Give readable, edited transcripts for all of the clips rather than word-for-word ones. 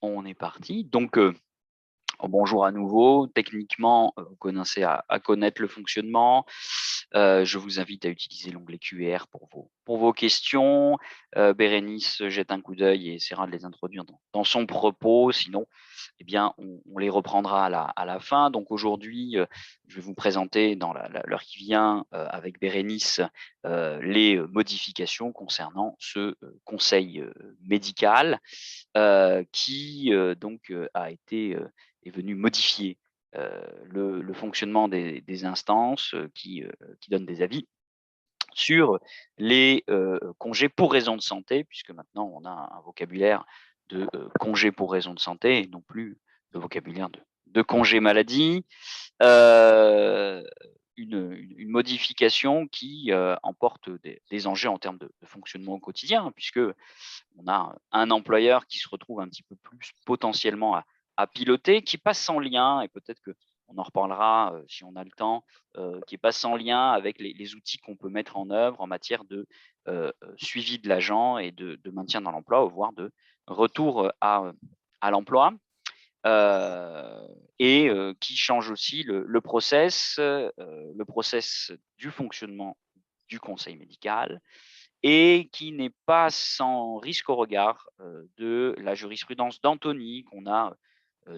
On est parti. Donc, bonjour à nouveau. Techniquement, vous commencez à connaître le fonctionnement. Je vous invite à utiliser l'onglet QR pour vos questions. Bérénice jette un coup d'œil et essaiera de les introduire dans son propos. Sinon, eh bien, on les reprendra à la fin. Donc aujourd'hui, je vais vous présenter dans l'heure qui vient avec Bérénice les modifications concernant ce conseil médical qui donc est venu modifier le fonctionnement des instances qui donnent des avis sur les congés pour raison de santé, puisque maintenant on a un vocabulaire de congés pour raison de santé et non plus le vocabulaire de congé maladie. Euh, une modification qui emporte des enjeux en termes de fonctionnement au quotidien, puisque on a un employeur qui se retrouve un petit peu plus potentiellement à piloter, qui passe sans lien, et peut-être qu'on en reparlera si on a le temps, qui passe sans lien avec les outils qu'on peut mettre en œuvre en matière de suivi de l'agent et de maintien dans l'emploi, voire de retour à l'emploi. Et qui change aussi le process du fonctionnement du conseil médical, et qui n'est pas sans risque au regard de la jurisprudence d'Anthony qu'on a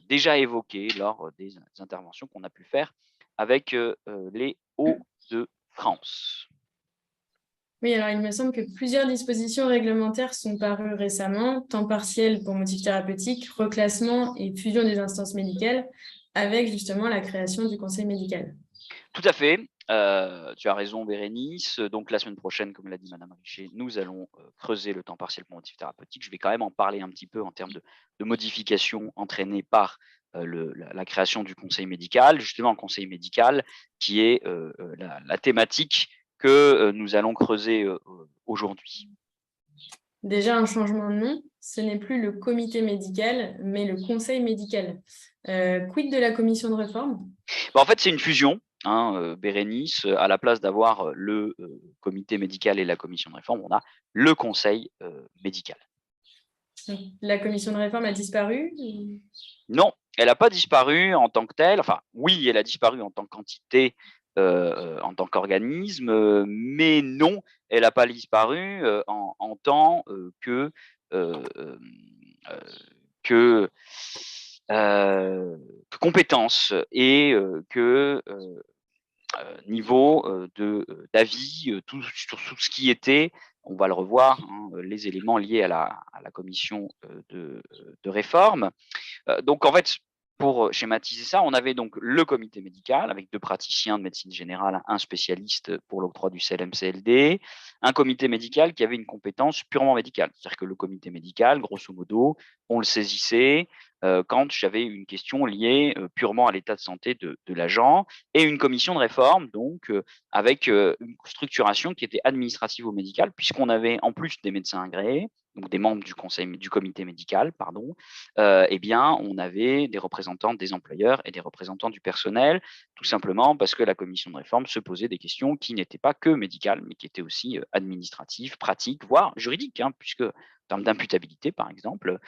déjà évoquée lors des interventions qu'on a pu faire avec les Hauts-de-France. Oui, alors il me semble que plusieurs dispositions réglementaires sont parues récemment, temps partiel pour motifs thérapeutiques, reclassement et fusion des instances médicales, avec justement la création du conseil médical. Tout à fait. Tu as raison, Bérénice. Donc, la semaine prochaine, comme l'a dit Madame Richer, nous allons creuser le temps partiel pour motif thérapeutique. Je vais quand même en parler un petit peu en termes de modifications entraînées par la création du conseil médical, justement le conseil médical, qui est la thématique que nous allons creuser aujourd'hui. Déjà, un changement de nom, ce n'est plus le comité médical, mais le conseil médical. Quid de la commission de réforme? En fait, c'est une fusion. Bérénice, à la place d'avoir le comité médical et la commission de réforme, on a le conseil médical. La commission de réforme a disparu? Non, elle n'a pas disparu en tant que telle. Enfin, oui, elle a disparu en tant qu'entité, en tant qu'organisme, mais non, elle n'a pas disparu en tant euh, euh, que, que compétence et que niveau d'avis, sur tout ce qui était, on va le revoir, les éléments liés à la commission de réforme. Donc, en fait, pour schématiser ça, on avait donc le comité médical avec 2 praticiens de médecine générale, un spécialiste pour l'octroi du CLM-CLD, un comité médical qui avait une compétence purement médicale. C'est-à-dire que le comité médical, grosso modo, on le saisissait quand j'avais une question liée purement à l'état de santé de l'agent, et une commission de réforme, donc avec une structuration qui était administrative ou médicale, puisqu'on avait en plus des médecins agréés, donc des membres du comité médical, pardon, eh bien, on avait des représentants des employeurs et des représentants du personnel, tout simplement parce que la commission de réforme se posait des questions qui n'étaient pas que médicales, mais qui étaient aussi administratives, pratiques, voire juridiques, puisque en termes d'imputabilité, par exemple,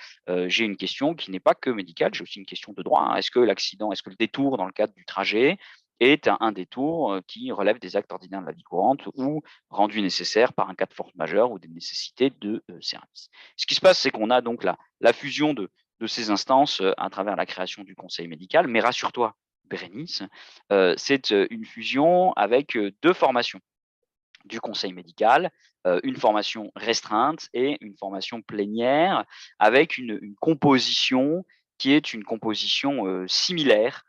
j'ai une question qui n'est pas que médicale, j'ai aussi une question de droit. Est-ce que l'accident, est-ce que le détour dans le cadre du trajet est un détour qui relève des actes ordinaires de la vie courante ou rendu nécessaire par un cas de force majeure ou des nécessités de service. Ce qui se passe, c'est qu'on a donc la fusion de ces instances à travers la création du conseil médical. Mais rassure-toi, Bérénice, c'est une fusion avec 2 formations du conseil médical, une formation restreinte et une formation plénière, avec une composition qui est une composition similaire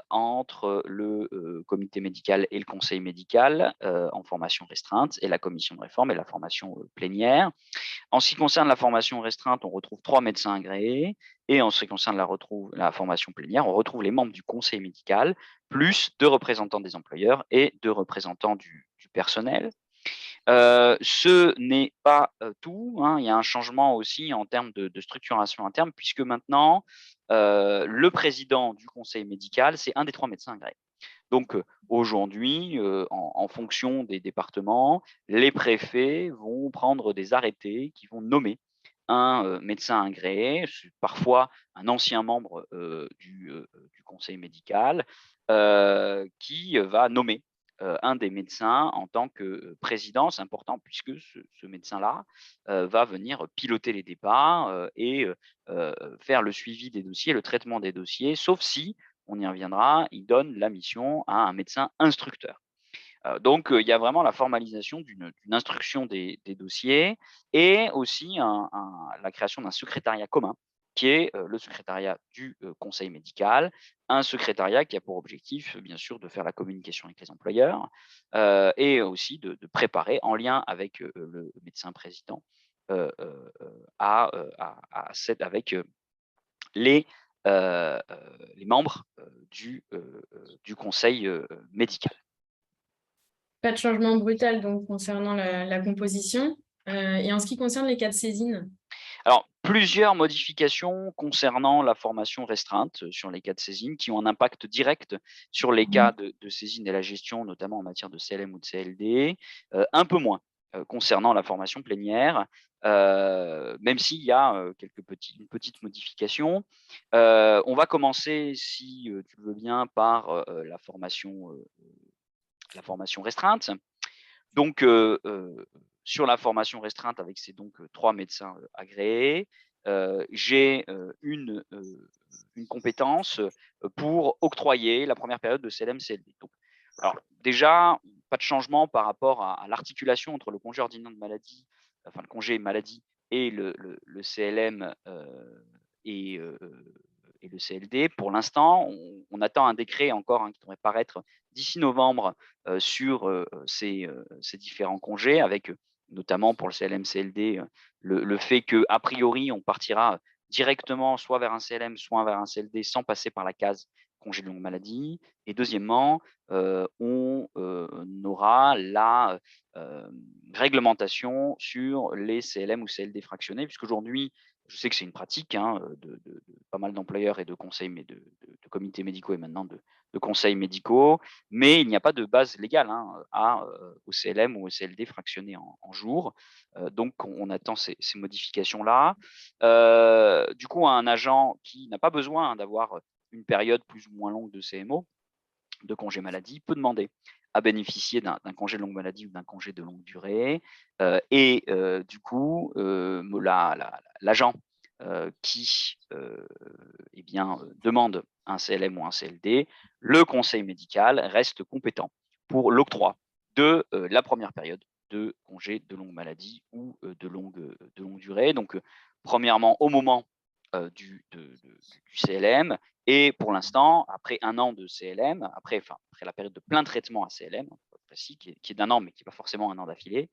entre le comité médical et le conseil médical en formation restreinte, et la commission de réforme et la formation plénière. En ce qui concerne la formation restreinte, on retrouve 3 médecins agréés, et en ce qui concerne la formation plénière, on retrouve les membres du conseil médical, plus 2 représentants des employeurs et 2 représentants du personnel. Ce n'est pas tout, il y a un changement aussi en termes de structuration interne, puisque maintenant, le président du conseil médical, c'est un des 3 médecins agréés. Donc, aujourd'hui, en fonction des départements, les préfets vont prendre des arrêtés qui vont nommer un médecin agréé, parfois un ancien membre du conseil médical, qui va nommer un des médecins en tant que président. C'est important puisque ce médecin-là va venir piloter les débats et faire le suivi des dossiers, le traitement des dossiers, sauf si, on y reviendra, il donne la mission à un médecin instructeur. Donc, il y a vraiment la formalisation d'une instruction des dossiers et aussi la création d'un secrétariat commun qui est le secrétariat du conseil médical, un secrétariat qui a pour objectif, bien sûr, de faire la communication avec les employeurs et aussi de préparer, en lien avec le médecin président, avec les, les membres du conseil médical. Pas de changement brutal donc concernant la composition. Et en ce qui concerne les cas de saisine? Alors, plusieurs modifications concernant la formation restreinte sur les cas de saisine qui ont un impact direct sur les cas de saisine et la gestion, notamment en matière de CLM ou de CLD, un peu moins concernant la formation plénière, même s'il y a une petite modification. On va commencer, si tu le veux bien, par la formation restreinte. Donc, sur la formation restreinte avec ces 3 médecins agréés, j'ai une compétence pour octroyer la première période de CLM-CLD. Donc, alors déjà, pas de changement par rapport à l'articulation entre le congé ordinaire de maladie, enfin le congé maladie et le CLM et le CLD. Pour l'instant, on attend un décret encore qui devrait paraître d'ici novembre sur ces différents congés, avec notamment pour le CLM-CLD le fait qu'a priori, on partira directement soit vers un CLM, soit vers un CLD sans passer par la case congé de longue maladie. Et deuxièmement, on aura la réglementation sur les CLM ou CLD fractionnés, puisqu'aujourd'hui, je sais que c'est une pratique de pas mal d'employeurs et de conseils, mais de comités médicaux et maintenant de conseils médicaux, mais il n'y a pas de base légale au CLM ou au CLD fractionné en jours. Donc, on attend ces modifications-là. Du coup, un agent qui n'a pas besoin d'avoir une période plus ou moins longue de CMO, de congé maladie, peut demander à bénéficier d'un congé de longue maladie ou d'un congé de longue durée. Du coup, l'agent qui demande un CLM ou un CLD, le conseil médical reste compétent pour l'octroi de la première période de congé de longue maladie ou de longue durée. Donc, premièrement, au moment du CLM, et pour l'instant, après 1 an de CLM, après la période de plein traitement à CLM, précis, qui est d'1 an, mais qui n'est pas forcément 1 an d'affilée,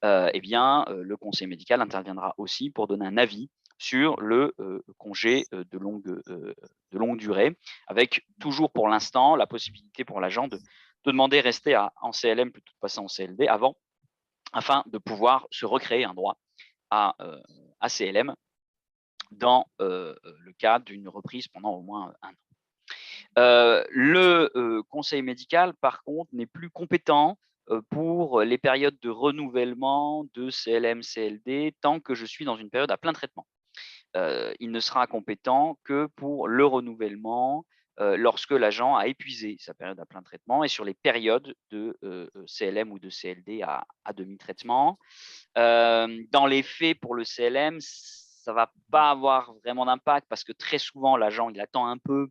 le conseil médical interviendra aussi pour donner un avis sur le congé de longue durée, avec toujours pour l'instant la possibilité pour l'agent de demander rester en CLM plutôt que de passer en CLD afin de pouvoir se recréer un droit à CLM dans le cadre d'une reprise pendant au moins 1 an. Le conseil médical, par contre, n'est plus compétent pour les périodes de renouvellement de CLM, CLD, tant que je suis dans une période à plein traitement. Il ne sera compétent que pour le renouvellement lorsque l'agent a épuisé sa période à plein traitement et sur les périodes de CLM ou de CLD à demi-traitement. Dans les faits, pour le CLM, ça ne va pas avoir vraiment d'impact parce que très souvent, l'agent, il attend un peu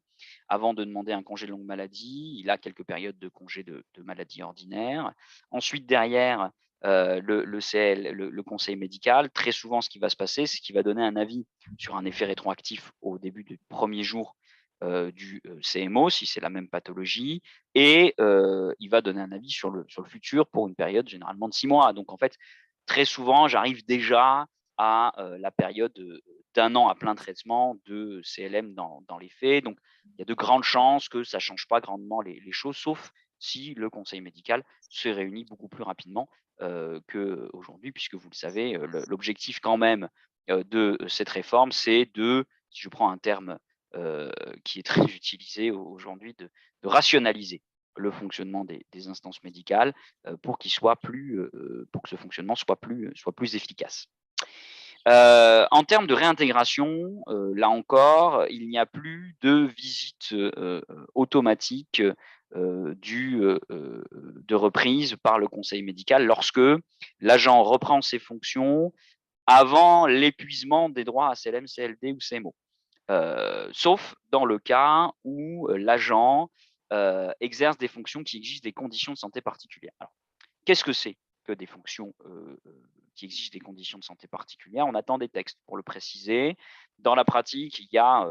avant de demander un congé de longue maladie. Il a quelques périodes de congé de maladie ordinaire. Ensuite, derrière, le conseil médical, très souvent, ce qui va se passer, c'est qu'il va donner un avis sur un effet rétroactif au début du premier jour du CMO, si c'est la même pathologie, et il va donner un avis sur le futur pour une période généralement de 6 mois. Donc, en fait, très souvent, j'arrive déjà à la période d'1 an à plein traitement de CLM dans les faits. Donc, il y a de grandes chances que ça ne change pas grandement les choses, sauf si le conseil médical se réunit beaucoup plus rapidement qu'aujourd'hui, puisque vous le savez, l'objectif quand même de cette réforme, c'est si je prends un terme qui est très utilisé aujourd'hui, de rationaliser le fonctionnement des instances médicales pour que ce fonctionnement soit plus efficace. En termes de réintégration, là encore, il n'y a plus de visite automatique de reprise par le conseil médical lorsque l'agent reprend ses fonctions avant l'épuisement des droits à CLM, CLD ou CMO. Sauf dans le cas où l'agent exerce des fonctions qui exigent des conditions de santé particulières. Alors, qu'est-ce que c'est que des fonctions qui exigent des conditions de santé particulières? On attend des textes pour le préciser. Dans la pratique, il y a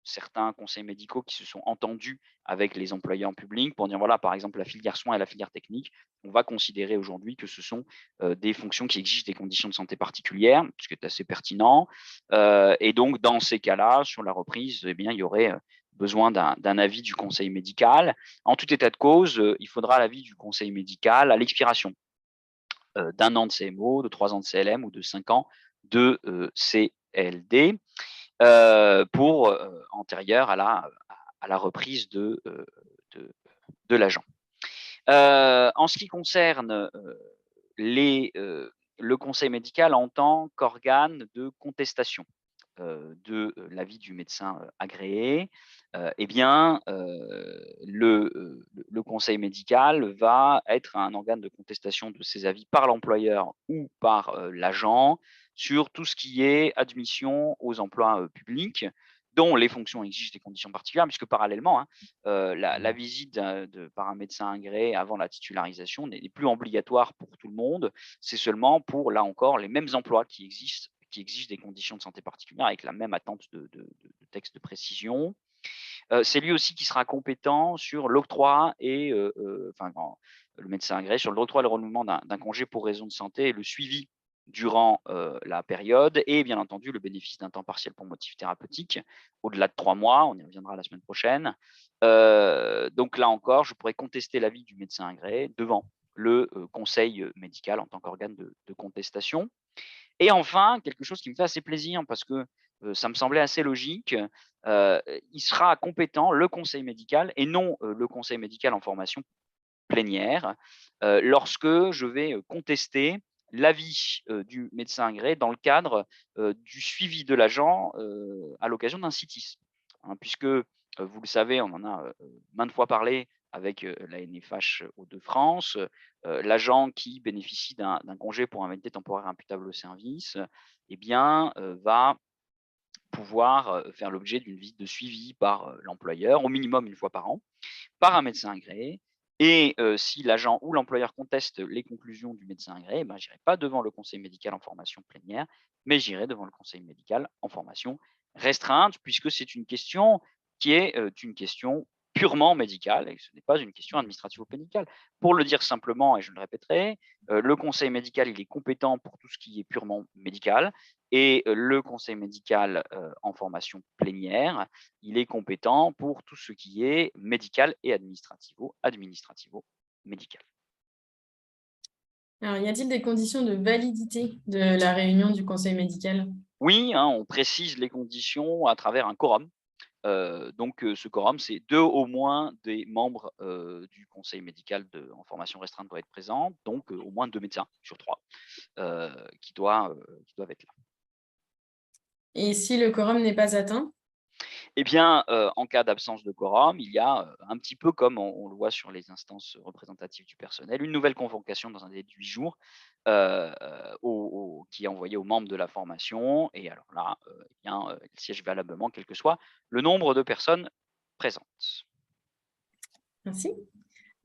certains conseils médicaux qui se sont entendus avec les employeurs publics pour dire, voilà, par exemple, la filière soins et la filière technique, on va considérer aujourd'hui que ce sont des fonctions qui exigent des conditions de santé particulières, ce qui est assez pertinent. Et donc, dans ces cas-là, sur la reprise, eh bien, il y aurait besoin d'un avis du conseil médical. En tout état de cause, il faudra l'avis du conseil médical à l'expiration d'1 an de CMO, de 3 ans de CLM ou de 5 ans de CLD pour antérieur à la reprise de l'agent. En ce qui concerne le conseil médical en tant qu'organe de contestation de l'avis du médecin agréé, eh bien, le conseil médical va être un organe de contestation de ces avis par l'employeur ou par l'agent sur tout ce qui est admission aux emplois publics, dont les fonctions exigent des conditions particulières, puisque parallèlement, hein, la visite par un médecin agréé avant la titularisation n'est plus obligatoire pour tout le monde, c'est seulement pour, là encore, les mêmes emplois qui exigent des conditions de santé particulières avec la même attente de texte de précision. C'est lui aussi qui sera compétent sur l'octroi et, le médecin agréé, sur l'octroi et le renouvellement d'un congé pour raison de santé et le suivi durant la période et bien entendu le bénéfice d'un temps partiel pour motif thérapeutique au-delà de 3 mois, on y reviendra la semaine prochaine. Donc là encore, je pourrais contester l'avis du médecin agréé devant le conseil médical en tant qu'organe de contestation. Et enfin, quelque chose qui me fait assez plaisir parce que ça me semblait assez logique, il sera compétent, le conseil médical et non le conseil médical en formation plénière, lorsque je vais contester l'avis du médecin agréé dans le cadre du suivi de l'agent à l'occasion d'un CITIS. Hein, puisque, vous le savez, on en a maintes fois parlé avec la NFH Hauts-de-France, l'agent qui bénéficie d'un congé pour invalidité temporaire imputable au service, eh bien, va pouvoir faire l'objet d'une visite de suivi par l'employeur, au minimum 1 fois par an, par un médecin agréé. Et si l'agent ou l'employeur conteste les conclusions du médecin agréé, ben, je n'irai pas devant le conseil médical en formation plénière, mais j'irai devant le conseil médical en formation restreinte, puisque c'est une question qui est une question purement médicale et ce n'est pas une question administrativo-pénitentielle. Pour le dire simplement, et je le répéterai, le conseil médical, il est compétent pour tout ce qui est purement médical et le conseil médical en formation plénière, il est compétent pour tout ce qui est médical et administrativo-médical. Alors, y a-t-il des conditions de validité de la réunion du conseil médical? Oui, hein, on précise les conditions à travers un quorum. Donc, ce quorum, c'est 2 au moins des membres du conseil médical en formation restreinte doivent être présents, donc au moins 2 médecins sur 3 qui doivent être là. Et si le quorum n'est pas atteint? Eh bien, en cas d'absence de quorum, il y a un petit peu comme on le voit sur les instances représentatives du personnel, une nouvelle convocation dans un délai de 8 jours qui est envoyée aux membres de la formation. Et alors là, eh bien, il siège valablement, quel que soit le nombre de personnes présentes. Merci.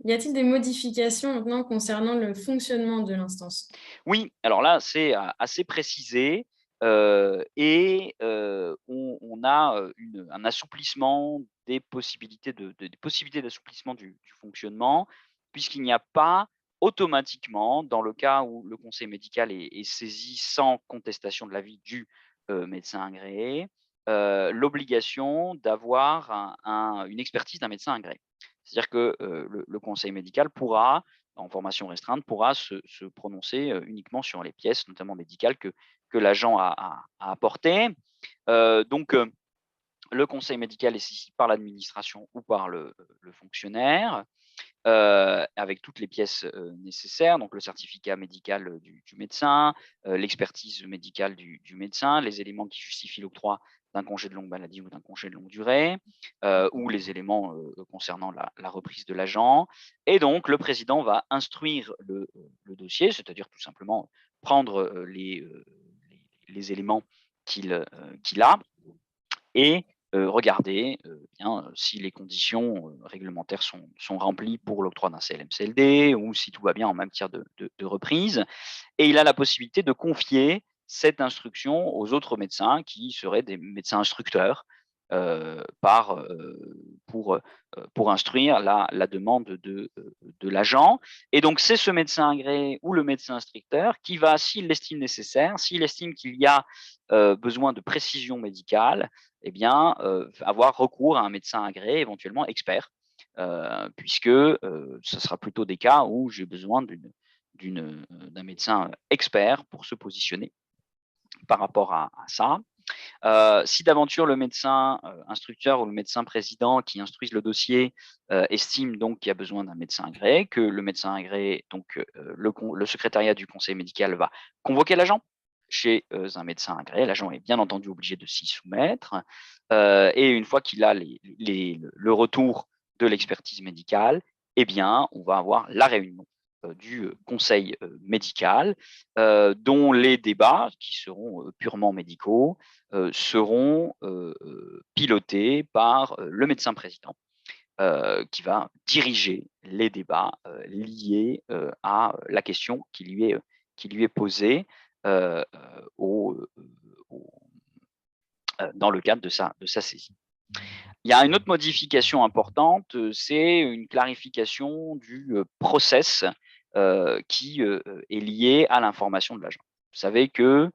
Y a-t-il des modifications maintenant concernant le fonctionnement de l'instance? Oui, alors là, c'est assez précisé et on a un assouplissement des possibilités des possibilités d'assouplissement du fonctionnement, puisqu'il n'y a pas automatiquement, dans le cas où le conseil médical est saisi sans contestation de l'avis du médecin agréé, l'obligation d'avoir une expertise d'un médecin agréé. C'est-à-dire que le conseil médical pourra en formation restreinte pourra se prononcer uniquement sur les pièces, notamment médicales, que l'agent a apportées. Donc, le conseil médical est saisi par l'administration ou par le fonctionnaire. avec toutes les pièces nécessaires, donc le certificat médical du médecin, l'expertise médicale du médecin, les éléments qui justifient l'octroi d'un congé de longue maladie ou d'un congé de longue durée, ou les éléments concernant la reprise de l'agent. Et donc, le président va instruire le dossier, c'est-à-dire tout simplement prendre les éléments qu'il a et regarder bien, si les conditions réglementaires sont remplies pour l'octroi d'un CLM-CLD ou si tout va bien en matière de reprise. Et il a la possibilité de confier cette instruction aux autres médecins qui seraient des médecins instructeurs pour instruire la demande de l'agent. Et donc, c'est ce médecin agréé ou le médecin instructeur qui va, s'il l'estime nécessaire, s'il estime qu'il y a besoin de précision médicale, eh bien, avoir recours à un médecin agréé, éventuellement expert, puisque ce sera plutôt des cas où j'ai besoin d'un médecin expert pour se positionner par rapport à ça. Si d'aventure le médecin instructeur ou le médecin président qui instruise le dossier estime donc qu'il y a besoin d'un médecin agréé, que le médecin agréé, donc le secrétariat du conseil médical va convoquer l'agent chez un médecin agréé. L'agent est bien entendu obligé de s'y soumettre. Et une fois qu'il a le retour de l'expertise médicale, eh bien, on va avoir la réunion du conseil médical, dont les débats, qui seront purement médicaux, seront pilotés par le médecin président, qui va diriger les débats liés à la question qui lui est posée dans le cadre de sa saisie. Il y a une autre modification importante, c'est une clarification du process qui est lié à l'information de l'agent. Vous savez que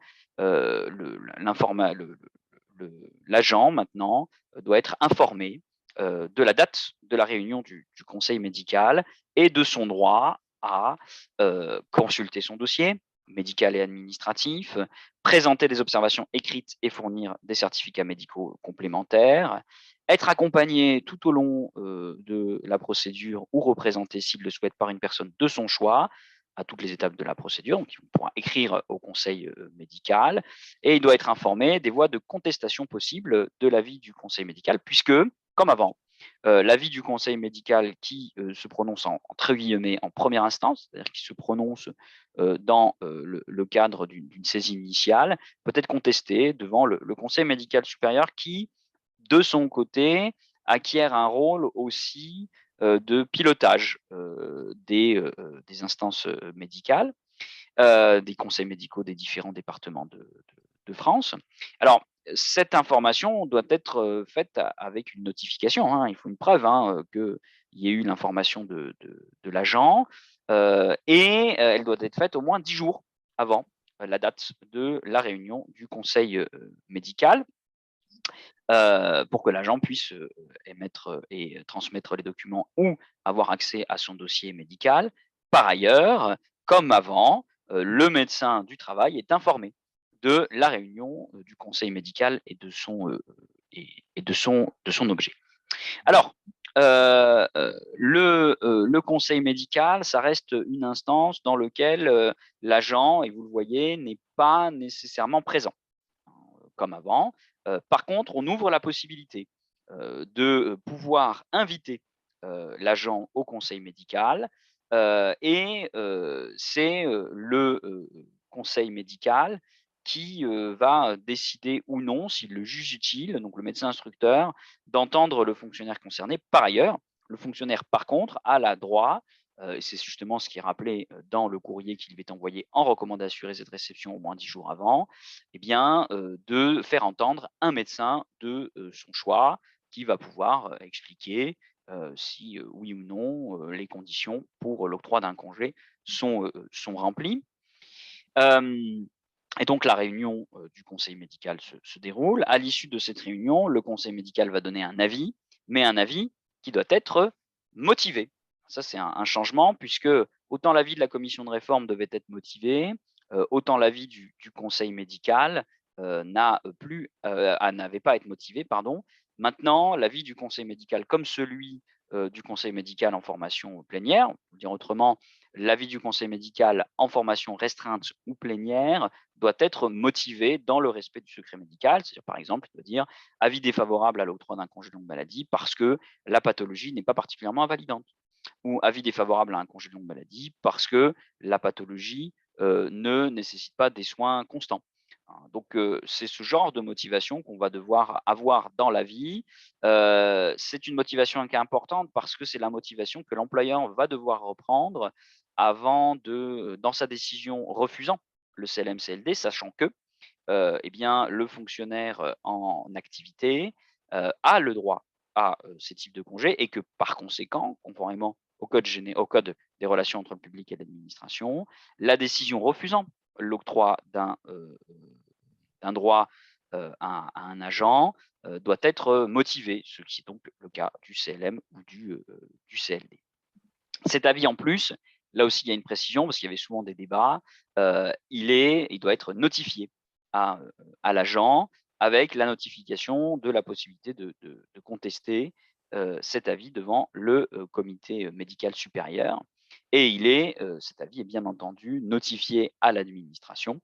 l'agent, maintenant, doit être informé de la date de la réunion du conseil médical et de son droit à consulter son dossier médical et administratif, présenter des observations écrites et fournir des certificats médicaux complémentaires, être accompagné tout au long de la procédure ou représenté, s'il le souhaite, par une personne de son choix à toutes les étapes de la procédure. Donc, il pourra écrire au conseil médical et il doit être informé des voies de contestation possibles de l'avis du conseil médical, puisque, comme avant, l'avis du conseil médical qui se prononce entre guillemets en première instance, c'est-à-dire qui se prononce dans le cadre d'une saisie initiale, peut être contesté devant le conseil médical supérieur qui, de son côté, acquiert un rôle aussi de pilotage des instances médicales, des conseils médicaux des différents départements de France. Alors, cette information doit être faite avec une notification, hein. Il faut une preuve qu'il y ait eu l'information de l'agent et elle doit être faite au moins 10 jours avant la date de la réunion du conseil médical pour que l'agent puisse émettre et transmettre les documents ou avoir accès à son dossier médical. Par ailleurs, comme avant, le médecin du travail est informé de la réunion du conseil médical et de son objet. Alors, le conseil médical, ça reste une instance dans laquelle l'agent, et vous le voyez, n'est pas nécessairement présent, comme avant. Par contre, on ouvre la possibilité de pouvoir inviter l'agent au conseil médical et c'est le conseil médical qui va décider ou non, s'il le juge utile, donc le médecin instructeur, d'entendre le fonctionnaire concerné. Par ailleurs, le fonctionnaire, par contre, a le droit, et c'est justement ce qui est rappelé dans le courrier qui lui est envoyé en recommandation et de réception au moins 10 jours avant, eh bien, de faire entendre un médecin de son choix qui va pouvoir expliquer si oui ou non les conditions pour l'octroi d'un congé sont remplies. Et donc, la réunion du conseil médical se déroule. À l'issue de cette réunion, le conseil médical va donner un avis, mais un avis qui doit être motivé. Ça, c'est un changement, puisque autant l'avis de la commission de réforme devait être motivé, autant l'avis du conseil médical n'avait pas à être motivé. Pardon. Maintenant, l'avis du conseil médical, comme celui du conseil médical en formation plénière. Pour dire autrement, l'avis du conseil médical en formation restreinte ou plénière doit être motivé dans le respect du secret médical. C'est-à-dire, par exemple, il doit dire avis défavorable à l'octroi d'un congé de longue maladie parce que la pathologie n'est pas particulièrement invalidante, ou avis défavorable à un congé de longue maladie parce que la pathologie ne nécessite pas des soins constants. Donc, c'est ce genre de motivation qu'on va devoir avoir dans la vie. C'est une motivation qui est importante parce que c'est la motivation que l'employeur va devoir reprendre avant dans sa décision refusant le CLM-CLD, sachant que eh bien, le fonctionnaire en activité a le droit à ces types de congés et que par conséquent, conformément au code des relations entre le public et l'administration, la décision refusant l'octroi d'un droit à un agent doit être motivée, ce qui est donc le cas du CLM ou du CLD. Cet avis en plus, là aussi il y a une précision parce qu'il y avait souvent des débats, il doit être notifié à l'agent avec la notification de la possibilité de contester cet avis devant le comité médical supérieur. Et cet avis est bien entendu notifié à l'administration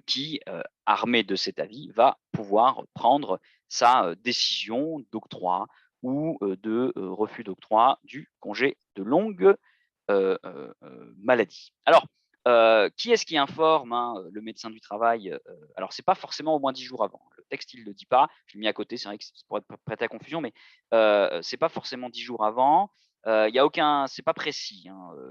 qui, armé de cet avis, va pouvoir prendre sa décision d'octroi ou de refus d'octroi du congé de longue maladie. Alors, qui est-ce qui informe le médecin du travail? Alors, ce n'est pas forcément au moins 10 jours avant. Le texte, il ne le dit pas. Je l'ai mis à côté, c'est vrai que ça pourrait prêter à confusion, mais ce n'est pas forcément 10 jours avant. Y a aucun, c'est pas précis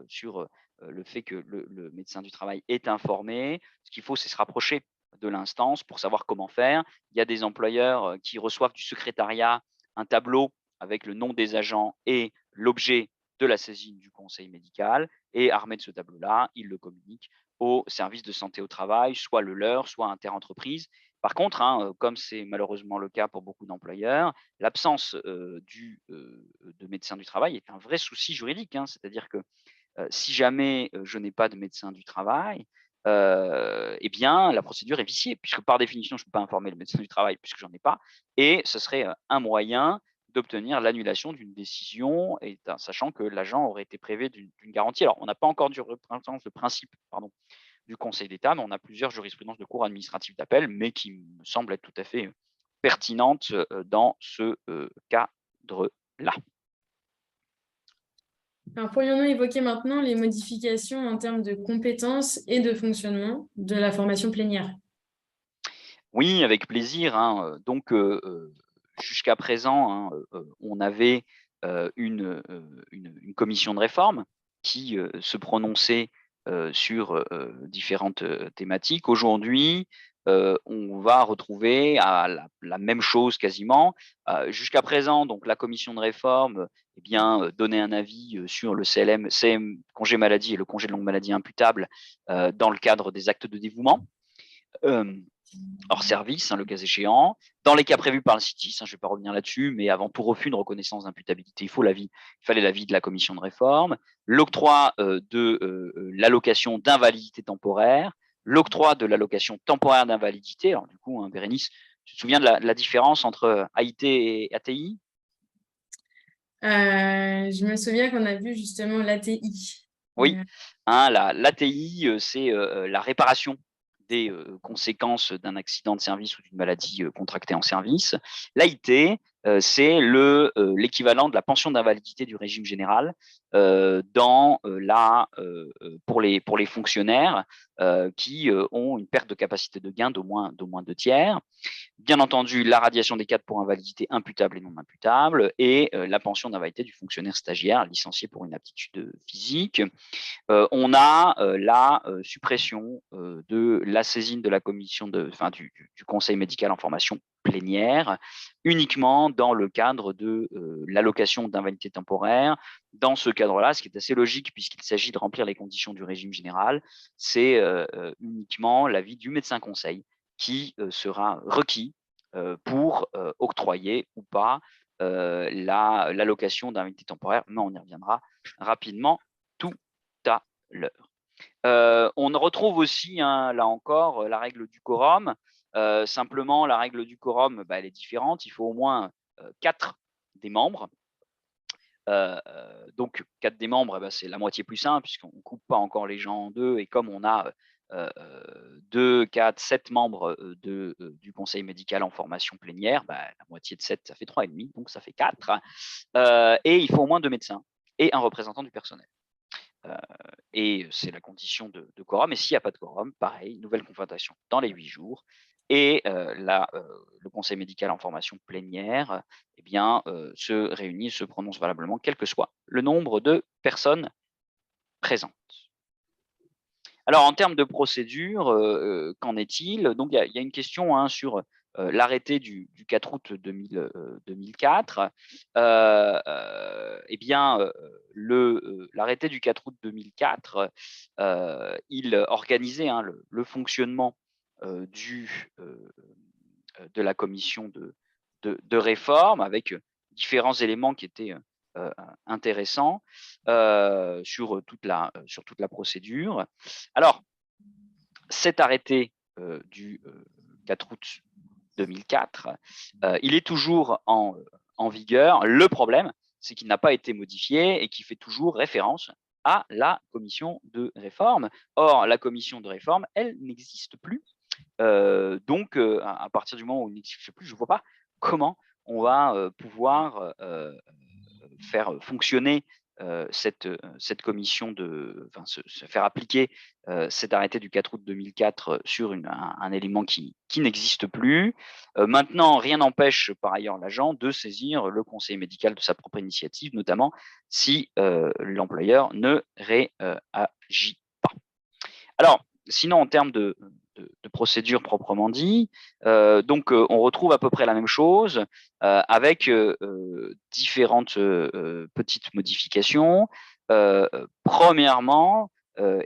sur le fait que le médecin du travail est informé. Ce qu'il faut, c'est se rapprocher de l'instance pour savoir comment faire. Il y a des employeurs qui reçoivent du secrétariat un tableau avec le nom des agents et l'objet de la saisine du conseil médical. Et armé de ce tableau-là, ils le communiquent au service de santé au travail, soit le leur, soit interentreprise. Par contre, comme c'est malheureusement le cas pour beaucoup d'employeurs, l'absence de médecin du travail est un vrai souci juridique. C'est-à-dire que si jamais je n'ai pas de médecin du travail, eh bien, la procédure est viciée, puisque par définition, je ne peux pas informer le médecin du travail puisque j'en ai pas. Et ce serait un moyen d'obtenir l'annulation d'une décision, sachant que l'agent aurait été privé d'une garantie. Alors, on n'a pas encore le principe du Conseil d'État, mais on a plusieurs jurisprudences de cour administrative d'appel, mais qui me semblent être tout à fait pertinentes dans ce cadre-là. Alors, pourrions-nous évoquer maintenant les modifications en termes de compétences et de fonctionnement de la formation plénière? Oui, avec plaisir. Donc, jusqu'à présent, on avait une commission de réforme qui se prononçait sur différentes thématiques. Aujourd'hui, on va retrouver la même chose quasiment. Jusqu'à présent, donc la commission de réforme eh bien, donnait un avis sur le CM, congé maladie et le congé de longue maladie imputable dans le cadre des actes de dévouement. Hors service, le cas échéant. Dans les cas prévus par le CITIS, je ne vais pas revenir là-dessus, mais avant tout refus de reconnaissance d'imputabilité, il fallait l'avis de la commission de réforme, l'octroi de l'allocation d'invalidité temporaire, l'octroi de l'allocation temporaire d'invalidité. Alors du coup, Bérénice, tu te souviens de la différence entre AIT et ATI? Je me souviens qu'on a vu justement l'ATI. Oui, l'ATI, c'est la réparation des conséquences d'un accident de service ou d'une maladie contractée en service. L'AIT, c'est l'équivalent de la pension d'invalidité du régime général pour les fonctionnaires qui ont une perte de capacité de gain d'au moins 2/3. Bien entendu, la radiation des cadres pour invalidité imputable et non imputable et la pension d'invalidité du fonctionnaire stagiaire licencié pour inaptitude physique. On a la suppression de la saisine de la commission du conseil médical en formation plénière uniquement dans le cadre de l'allocation d'invalidité temporaire. Dans ce cadre-là, ce qui est assez logique puisqu'il s'agit de remplir les conditions du régime général, c'est uniquement l'avis du médecin conseil qui sera requis pour octroyer ou pas l'allocation d'invalidité temporaire, mais on y reviendra rapidement tout à l'heure. On retrouve aussi, là encore, la règle du quorum. Simplement, la règle du quorum, elle est différente. Il faut au moins 4 des membres Donc 4 des membres, c'est la moitié plus 1 puisqu'on ne coupe pas encore les gens en deux, et comme on a 2, 4, 7 membres du conseil médical en formation plénière, la moitié de 7, ça fait 3,5, donc ça fait 4. Et il faut au moins 2 médecins et un représentant du personnel. Et c'est la condition de quorum. Et s'il n'y a pas de quorum, pareil, nouvelle confrontation dans les 8 jours. Et le conseil médical en formation plénière se réunit, se prononce valablement, quel que soit le nombre de personnes présentes. Alors, en termes de procédure, qu'en est-il? Donc, il y a une question sur l'arrêté du 4 août 2004. L'arrêté du 4 août 2004, il organisait le fonctionnement de la commission de réforme, avec différents éléments qui étaient intéressants sur toute la procédure. Alors, cet arrêté du 4 août 2004, il est toujours en vigueur. Le problème, c'est qu'il n'a pas été modifié et qu'il fait toujours référence à la commission de réforme. Or, la commission de réforme, elle n'existe plus. Donc, à partir du moment où il n'existe plus, je ne vois pas comment on va pouvoir faire fonctionner cette commission, se faire appliquer cet arrêté du 4 août 2004 sur un élément qui n'existe plus. Maintenant, rien n'empêche par ailleurs l'agent de saisir le conseil médical de sa propre initiative, notamment si l'employeur ne réagit pas. Alors, sinon, en termes de procédure proprement dit, on retrouve à peu près la même chose avec différentes petites modifications. Premièrement, il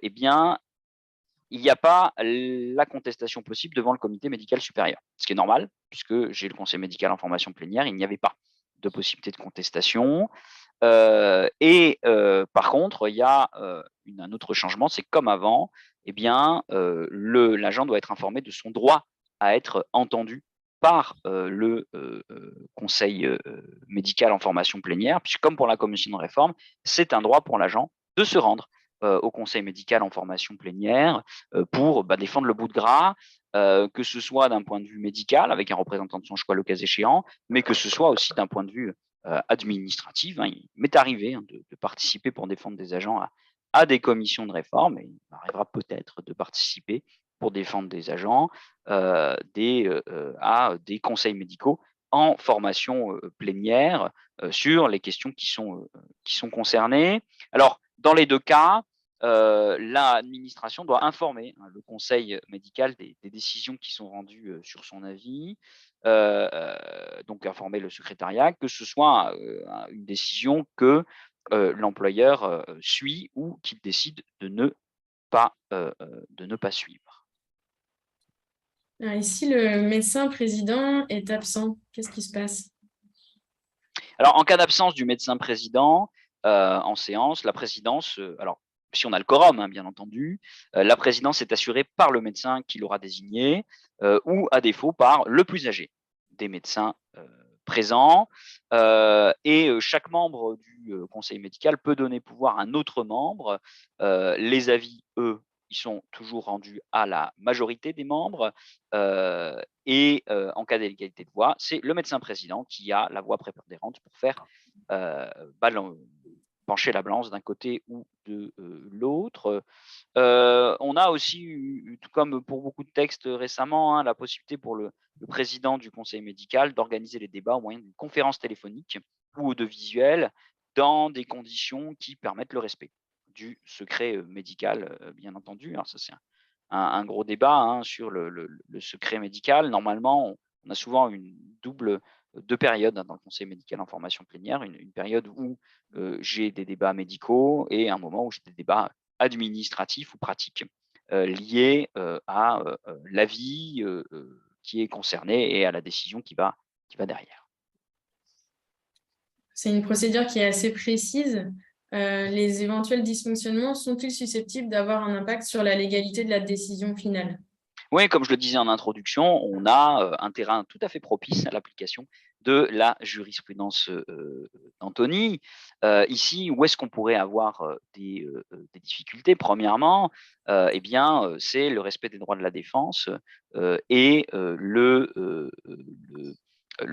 n'y a pas la contestation possible devant le comité médical supérieur, ce qui est normal, puisque j'ai le conseil médical en formation plénière, il n'y avait pas de possibilité de contestation. Par contre, il y a un autre changement, c'est comme avant, l'agent doit être informé de son droit à être entendu par le conseil médical en formation plénière, puisque comme pour la commission de réforme, c'est un droit pour l'agent de se rendre au conseil médical en formation plénière pour défendre le bout de gras, que ce soit d'un point de vue médical, avec un représentant de son choix le cas échéant, mais que ce soit aussi d'un point de vue administrative. Il m'est arrivé de participer pour défendre des agents à des commissions de réforme, et il m'arrivera peut-être de participer pour défendre des agents à des conseils médicaux en formation plénière sur les questions qui sont concernées. Alors, dans les deux cas, l'administration doit informer le conseil médical des décisions qui sont rendues sur son avis, donc informer le secrétariat, que ce soit une décision que l'employeur suit ou qu'il décide de ne pas suivre. Alors ici, le médecin président est absent. Qu'est-ce qui se passe? Alors, en cas d'absence du médecin président en séance, la présidence, alors si on a le quorum, bien entendu, la présidence est assurée par le médecin qui l'aura désigné ou, à défaut, par le plus âgé des médecins présents. Chaque membre du conseil médical peut donner pouvoir à un autre membre. Les avis, eux, ils sont toujours rendus à la majorité des membres. En cas d'égalité de voix, c'est le médecin président qui a la voix prépondérante pour faire pencher la balance d'un côté ou de l'autre. On a aussi eu, tout comme pour beaucoup de textes récemment, la possibilité pour le président du conseil médical d'organiser les débats au moyen d'une conférence téléphonique ou audiovisuelle dans des conditions qui permettent le respect du secret médical, bien entendu. Alors ça, c'est un gros débat sur le secret médical. Normalement, on a souvent deux périodes dans le conseil médical en formation plénière, une période où j'ai des débats médicaux et un moment où j'ai des débats administratifs ou pratiques liés à l'avis qui est concerné et à la décision qui va derrière. C'est une procédure qui est assez précise. Les éventuels dysfonctionnements sont-ils susceptibles d'avoir un impact sur la légalité de la décision finale? Oui, comme je le disais en introduction, on a un terrain tout à fait propice à l'application de la jurisprudence d'Anthony. Ici, où est-ce qu'on pourrait avoir des difficultés? Premièrement, eh bien, c'est le respect des droits de la défense et le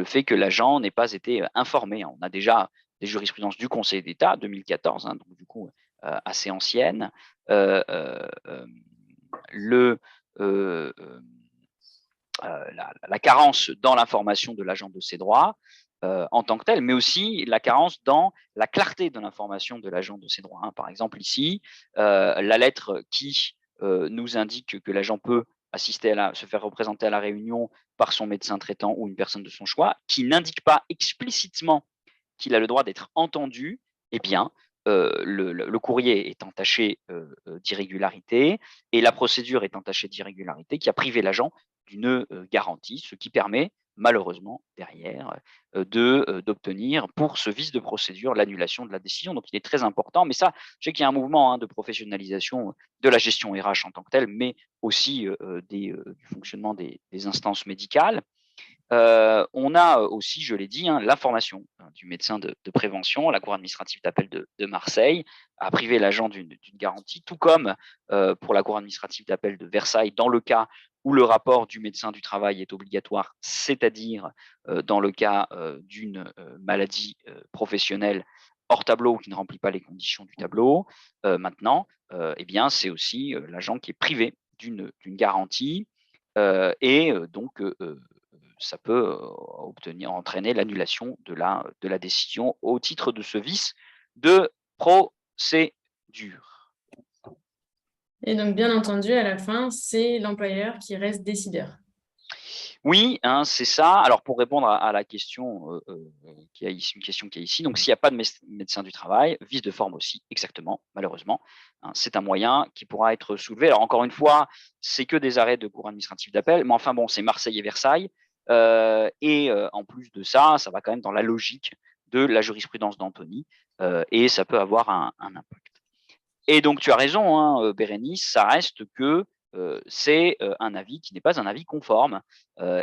fait que l'agent n'ait pas été informé. On a déjà des jurisprudences du Conseil d'État 2014, hein, donc du coup assez anciennes. Le la carence dans l'information de l'agent de ses droits en tant que tel, mais aussi la carence dans la clarté de l'information de l'agent de ses droits, hein. Par exemple, ici, la lettre qui nous indique que l'agent peut assister se faire représenter à la réunion par son médecin traitant ou une personne de son choix, qui n'indique pas explicitement qu'il a le droit d'être entendu, eh bien, le courrier est entaché d'irrégularité et la procédure est entachée d'irrégularité qui a privé l'agent d'une garantie, ce qui permet malheureusement derrière d'obtenir pour ce vice de procédure l'annulation de la décision. Donc il est très important, mais ça, je sais qu'il y a un mouvement de professionnalisation de la gestion RH en tant que telle, mais aussi du fonctionnement des instances médicales. On a aussi, je l'ai dit, l'information du médecin de prévention. La Cour administrative d'appel de Marseille a privé l'agent d'une garantie, tout comme pour la Cour administrative d'appel de Versailles, dans le cas où le rapport du médecin du travail est obligatoire, c'est-à-dire dans le cas d'une maladie professionnelle hors tableau ou qui ne remplit pas les conditions du tableau. Maintenant, eh bien, c'est aussi l'agent qui est privé d'une garantie et donc ça peut entraîner l'annulation de la décision au titre de ce vice de procédure. Et donc, bien entendu, à la fin, c'est l'employeur qui reste décideur. Oui, hein, c'est ça. Alors, pour répondre à la question qui est ici, une question qui est ici, donc s'il n'y a pas de médecin du travail, vice de forme aussi, exactement, malheureusement, hein, c'est un moyen qui pourra être soulevé. Alors, encore une fois, c'est que des arrêts de cour administrative d'appel, mais enfin bon, c'est Marseille et Versailles. En plus de ça, ça va quand même dans la logique de la jurisprudence d'Anthony et ça peut avoir un impact. Et donc, tu as raison, hein, Bérénice, ça reste que c'est un avis qui n'est pas un avis conforme.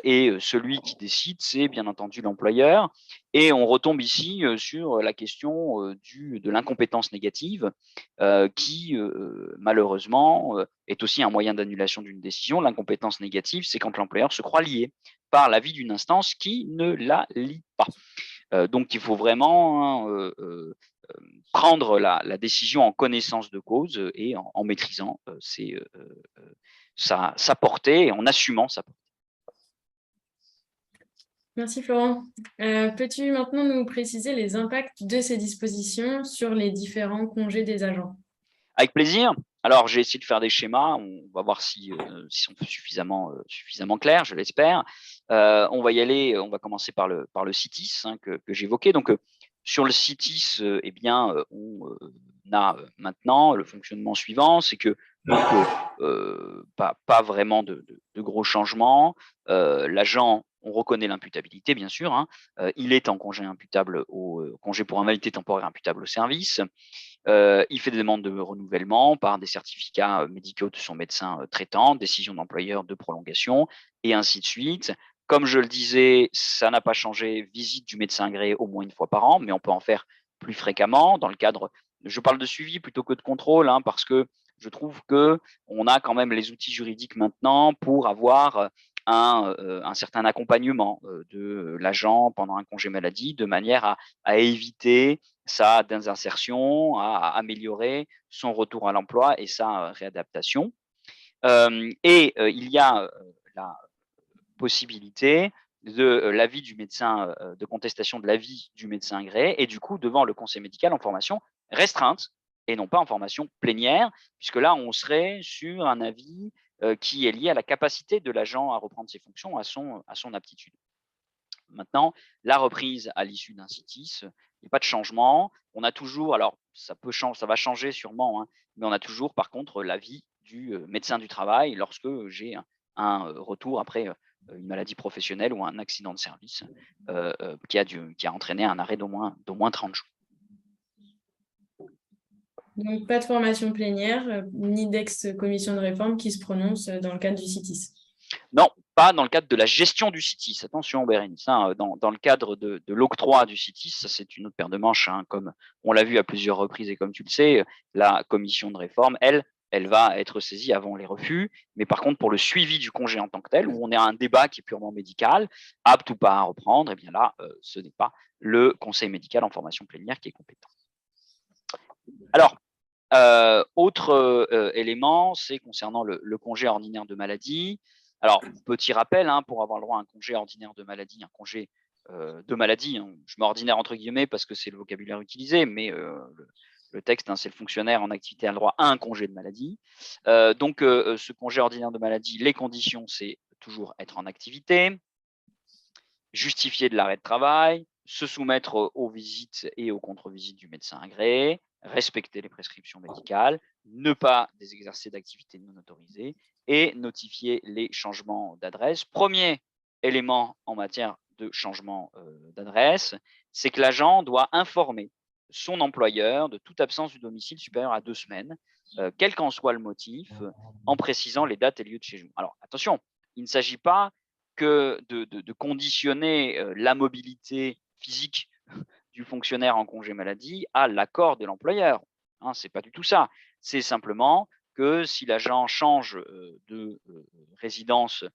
Et celui qui décide, c'est bien entendu l'employeur. Et on retombe ici sur la question de l'incompétence négative, qui malheureusement est aussi un moyen d'annulation d'une décision. L'incompétence négative, c'est quand l'employeur se croit lié par l'avis d'une instance qui ne la lie pas. Donc, il faut vraiment prendre la décision en connaissance de cause et en maîtrisant sa portée et en assumant sa portée. Merci Florent. Peux-tu maintenant nous préciser les impacts de ces dispositions sur les différents congés des agents? Avec plaisir. Alors, j'ai essayé de faire des schémas. On va voir si sont suffisamment clairs, je l'espère. On va y aller. On va commencer par le CITIS que j'évoquais. Donc, sur le CITIS, eh bien, on a maintenant le fonctionnement suivant, c'est que pas vraiment de gros changements. L'agent, on reconnaît l'imputabilité, bien sûr. Hein. Il est en congé imputable congé pour invalidité temporaire imputable au service. Il fait des demandes de renouvellement par des certificats médicaux de son médecin traitant, décision d'employeur de prolongation, et ainsi de suite. Comme je le disais, ça n'a pas changé, visite du médecin agréé au moins une fois par an, mais on peut en faire plus fréquemment dans le cadre, je parle de suivi plutôt que de contrôle, hein, parce que je trouve qu'on a quand même les outils juridiques maintenant pour avoir un certain accompagnement de l'agent pendant un congé maladie, de manière à éviter sa désinsertion, à améliorer son retour à l'emploi et sa réadaptation. Il y a la possibilité de l'avis du médecin, de contestation de l'avis du médecin agréé, et du coup, devant le conseil médical en formation restreinte et non pas en formation plénière, puisque là, on serait sur un avis qui est lié à la capacité de l'agent à reprendre ses fonctions, à son aptitude. Maintenant, la reprise à l'issue d'un CITIS, il n'y a pas de changement. On a toujours, alors ça va changer sûrement, hein, mais on a toujours par contre l'avis du médecin du travail lorsque j'ai un retour après une maladie professionnelle ou un accident de service qui a entraîné un arrêt d'au moins 30 jours. Donc, pas de formation plénière, ni d'ex-commission de réforme qui se prononce dans le cadre du CITIS. Non, pas dans le cadre de la gestion du CITIS. Attention, Bérénice, hein, dans le cadre de l'octroi du CITIS, ça c'est une autre paire de manches, hein, comme on l'a vu à plusieurs reprises et comme tu le sais, la commission de réforme, elle va être saisie avant les refus. Mais par contre, pour le suivi du congé en tant que tel, où on est à un débat qui est purement médical, apte ou pas à reprendre, eh bien là, ce n'est pas le conseil médical en formation plénière qui est compétent. Alors, autre élément, c'est concernant le congé ordinaire de maladie. Alors, petit rappel, hein, pour avoir le droit à un congé ordinaire de maladie, un congé de maladie, hein, je mets ordinaire entre guillemets parce que c'est le vocabulaire utilisé, mais le texte, hein, c'est le fonctionnaire en activité a le droit à un congé de maladie. Donc, ce congé ordinaire de maladie, les conditions, c'est toujours être en activité, justifier de l'arrêt de travail, se soumettre aux visites et aux contre-visites du médecin agréé, respecter les prescriptions médicales, ne pas exercer d'activités non autorisées et notifier les changements d'adresse. Premier élément en matière de changement d'adresse, c'est que l'agent doit informer son employeur de toute absence du domicile supérieure à 2 semaines, quel qu'en soit le motif, en précisant les dates et lieux de séjour. Alors attention, il ne s'agit pas que de conditionner la mobilité physique du fonctionnaire en congé maladie à l'accord de l'employeur. Hein, ce n'est pas du tout ça. C'est simplement que si l'agent change de résidence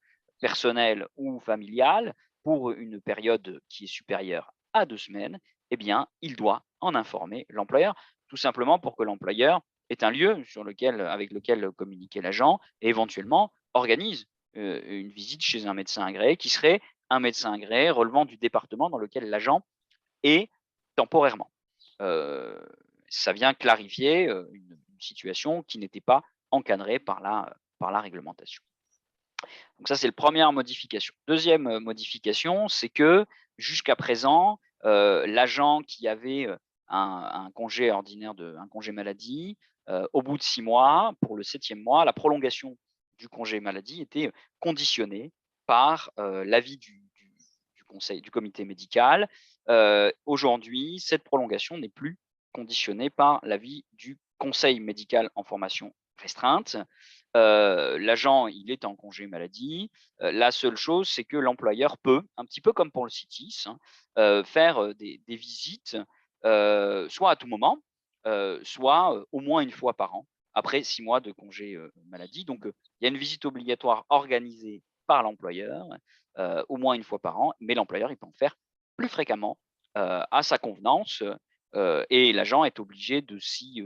personnelle ou familiale pour une période qui est supérieure à 2 semaines, eh bien, il doit en informer l'employeur, tout simplement pour que l'employeur ait un lieu avec lequel communiquer l'agent et éventuellement organise une visite chez un médecin agréé qui serait un médecin agréé relevant du département dans lequel l'agent est temporairement. Ça vient clarifier une situation qui n'était pas encadrée par la réglementation. Donc ça, c'est la première modification. Deuxième modification, c'est que jusqu'à présent, l'agent qui avait un congé ordinaire, un congé maladie, au bout de 6 mois, pour le 7e mois, la prolongation du congé maladie était conditionnée par l'avis du comité médical. Aujourd'hui, cette prolongation n'est plus conditionnée par l'avis du conseil médical en formation restreinte. L'agent, il est en congé maladie. La seule chose, c'est que l'employeur peut, un petit peu comme pour le CITIS, hein, faire des visites, soit à tout moment, soit au moins une fois par an, après 6 mois de congé maladie. Donc, il y a une visite obligatoire organisée par l'employeur, au moins une fois par an, mais l'employeur, il peut en faire plus fréquemment à sa convenance, et l'agent est obligé de s'y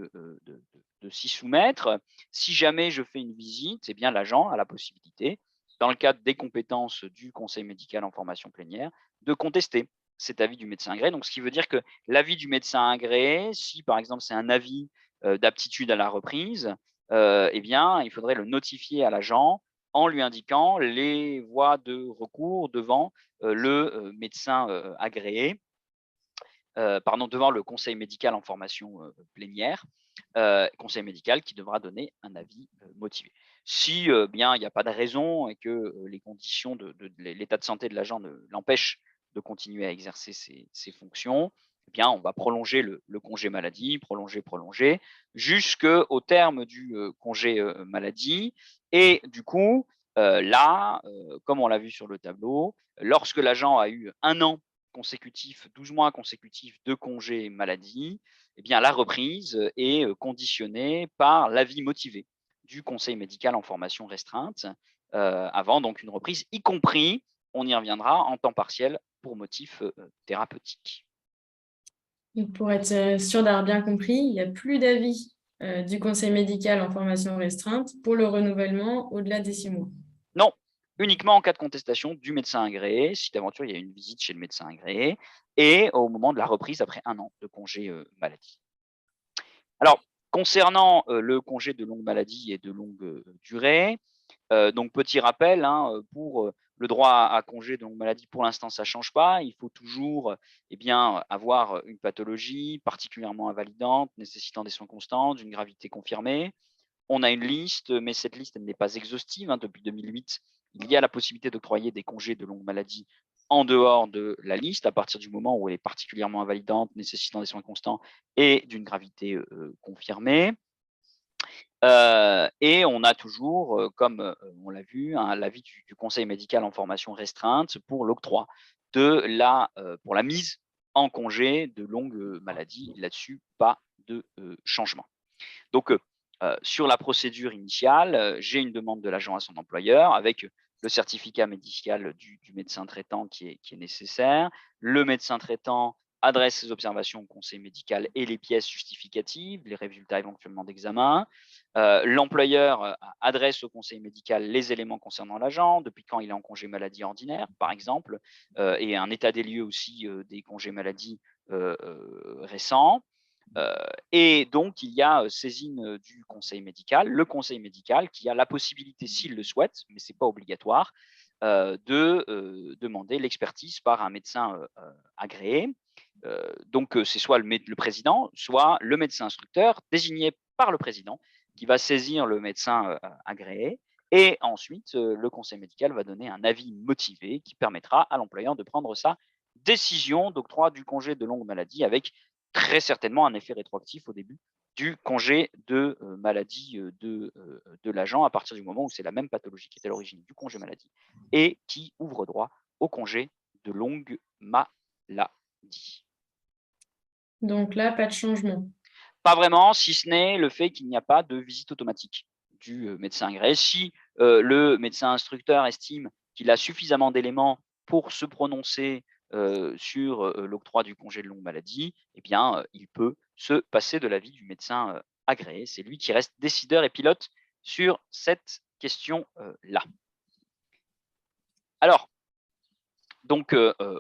soumettre. Si jamais je fais une visite, eh bien l'agent a la possibilité, dans le cadre des compétences du conseil médical en formation plénière, de contester cet avis du médecin agréé. Donc, ce qui veut dire que l'avis du médecin agréé, si par exemple c'est un avis d'aptitude à la reprise, eh bien, il faudrait le notifier à l'agent en lui indiquant les voies de recours devant le médecin agréé, devant le conseil médical en formation plénière, conseil médical qui devra donner un avis motivé. Si bien il n'y a pas de raison et que les conditions de l'état de santé de l'agent l'empêchent de continuer à exercer ses fonctions, eh bien on va prolonger le congé maladie, prolonger, jusqu'au terme du congé maladie. Et du coup, là, comme on l'a vu sur le tableau, lorsque l'agent a eu 1 an consécutif, 12 mois consécutifs de congé maladie, eh bien, la reprise est conditionnée par l'avis motivé du conseil médical en formation restreinte, avant donc une reprise, y compris, on y reviendra, en temps partiel pour motif thérapeutique. Donc, pour être sûr d'avoir bien compris, il n'y a plus d'avis du conseil médical en formation restreinte pour le renouvellement au-delà des 6 mois. Non, uniquement en cas de contestation du médecin agréé, si d'aventure il y a une visite chez le médecin agréé, et au moment de la reprise après 1 an de congé maladie. Alors, concernant le congé de longue maladie et de longue durée, donc petit rappel, hein, pour le droit à congé de longue maladie, pour l'instant, ça ne change pas. Il faut toujours avoir une pathologie particulièrement invalidante, nécessitant des soins constants, d'une gravité confirmée. On a une liste, mais cette liste n'est pas exhaustive. Hein. Depuis 2008, il y a la possibilité d'octroyer des congés de longue maladie en dehors de la liste, à partir du moment où elle est particulièrement invalidante, nécessitant des soins constants et d'une gravité confirmée. Et on a toujours, comme on l'a vu, l'avis du conseil médical en formation restreinte pour l'octroi pour la mise en congé de longue maladie. Là-dessus, pas de changement. Donc, sur la procédure initiale, j'ai une demande de l'agent à son employeur avec le certificat médical du médecin traitant qui est nécessaire. Le médecin traitant adresse ses observations au conseil médical et les pièces justificatives, les résultats éventuellement d'examen. L'employeur adresse au conseil médical les éléments concernant l'agent, depuis quand il est en congé maladie ordinaire, par exemple, et un état des lieux aussi des congés maladie récents. Et donc, il y a saisine du conseil médical, le conseil médical qui a la possibilité, s'il le souhaite, mais ce n'est pas obligatoire, de demander l'expertise par un médecin agréé. Donc, c'est soit le président, soit le médecin instructeur désigné par le président qui va saisir le médecin agréé. Et ensuite, le conseil médical va donner un avis motivé qui permettra à l'employeur de prendre sa décision d'octroi du congé de longue maladie avec très certainement un effet rétroactif au début du congé de maladie de l'agent à partir du moment où c'est la même pathologie qui est à l'origine du congé maladie et qui ouvre droit au congé de longue maladie. Donc là, pas de changement. Pas vraiment, si ce n'est le fait qu'il n'y a pas de visite automatique du médecin agréé. Si le médecin instructeur estime qu'il a suffisamment d'éléments pour se prononcer sur l'octroi du congé de longue maladie, eh bien, il peut se passer de l'avis du médecin agréé. C'est lui qui reste décideur et pilote sur cette question-là. Alors, donc,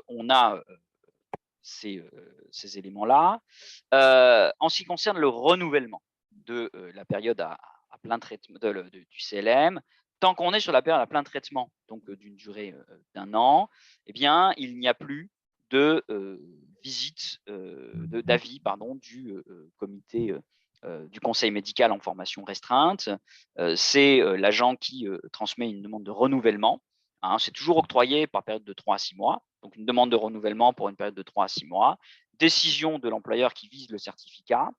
on a ces éléments-là. En ce qui concerne le renouvellement de la période à plein traitement du CLM, tant qu'on est sur la période à plein traitement, donc d'une durée d'1 an, eh bien, il n'y a plus de visite, d'avis du comité du conseil médical en formation restreinte. C'est l'agent qui transmet une demande de renouvellement. Hein, c'est toujours octroyé par période de 3 à 6 mois. Donc, une demande de renouvellement pour une période de 3 à 6 mois. Décision de l'employeur qui vise le certificat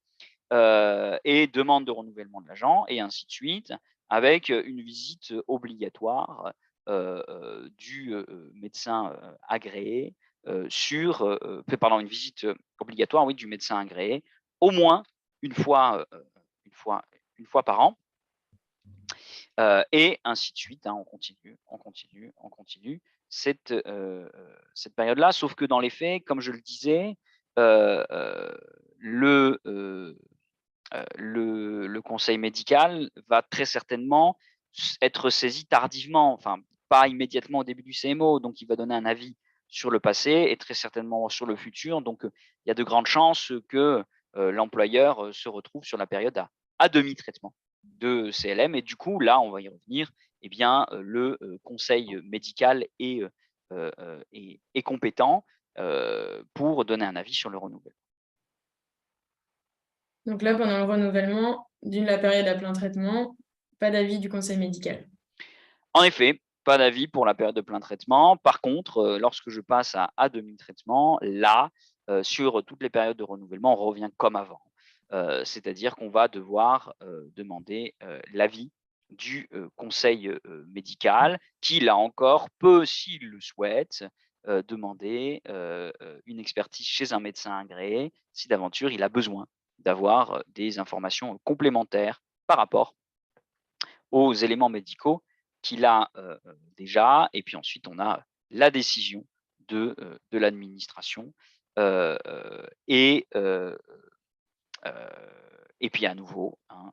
et demande de renouvellement de l'agent, et ainsi de suite, avec une visite obligatoire du médecin agréé une visite obligatoire, oui, du médecin agréé, au moins une fois par an. Et ainsi de suite, hein, on continue cette période-là. Sauf que dans les faits, comme je le disais, le conseil médical va très certainement être saisi tardivement, enfin pas immédiatement au début du CMO, donc il va donner un avis sur le passé et très certainement sur le futur. Donc il y a de grandes chances que l'employeur se retrouve sur la période à demi-traitement de CLM. Et du coup, là, on va y revenir, eh bien, le conseil médical est compétent pour donner un avis sur le renouvellement. Donc là, pendant le renouvellement d'une la période à plein traitement, pas d'avis du conseil médical. En effet, pas d'avis pour la période de plein traitement. Par contre, lorsque je passe à demi-traitement, là, sur toutes les périodes de renouvellement, on revient comme avant. C'est-à-dire qu'on va devoir demander l'avis du conseil médical qui, là encore, peut, s'il le souhaite, demander une expertise chez un médecin agréé si d'aventure il a besoin d'avoir des informations complémentaires par rapport aux éléments médicaux qu'il a déjà. Et puis ensuite, on a la décision de l'administration. Et puis à nouveau, hein,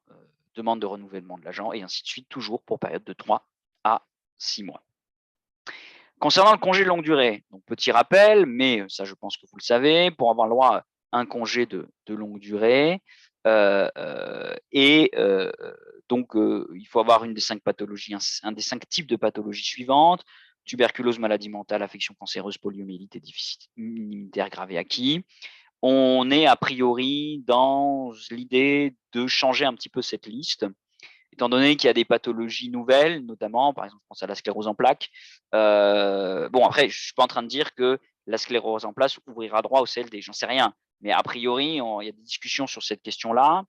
demande de renouvellement de l'agent et ainsi de suite, toujours pour période de 3 à 6 mois. Concernant le congé de longue durée, donc petit rappel, mais ça je pense que vous le savez, pour avoir le droit à un congé de longue durée, donc il faut avoir une des 5 pathologies, un des 5 types de pathologies suivantes: tuberculose, maladie mentale, affection cancéreuse, poliomyélite et déficit immunitaire grave et acquis. On est a priori dans l'idée de changer un petit peu cette liste, étant donné qu'il y a des pathologies nouvelles, notamment, par exemple, je pense à la sclérose en plaques. Bon, après, je ne suis pas en train de dire que la sclérose en plaques ouvrira droit au CLD, j'en sais rien. Mais a priori, il y a des discussions sur cette question-là.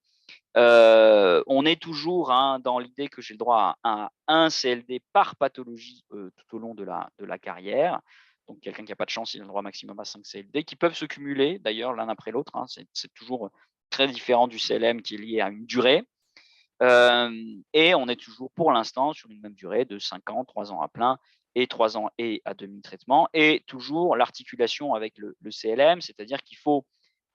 On est toujours dans l'idée que j'ai le droit à un CLD par pathologie tout au long de la carrière. Donc, quelqu'un qui n'a pas de chance, il a le droit maximum à 5 CLD qui peuvent se cumuler d'ailleurs l'un après l'autre. C'est toujours très différent du CLM qui est lié à une durée. Et on est toujours pour l'instant sur une même durée de 5 ans, 3 ans à plein et 3 ans et à demi-traitement. Et toujours l'articulation avec le CLM, c'est-à-dire qu'il faut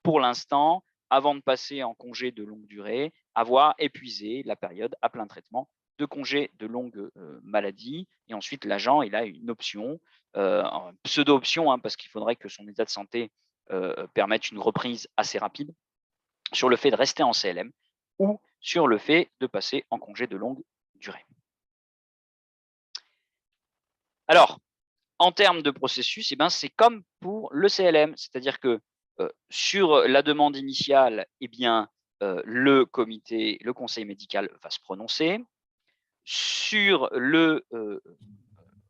pour l'instant, avant de passer en congé de longue durée, avoir épuisé la période à plein traitement de congé de longue maladie. Et ensuite, l'agent, il a une option, une pseudo-option, parce qu'il faudrait que son état de santé permette une reprise assez rapide, sur le fait de rester en CLM ou sur le fait de passer en congé de longue durée. Alors, en termes de processus, c'est comme pour le CLM, c'est-à-dire que sur la demande initiale, le conseil médical va se prononcer. Sur le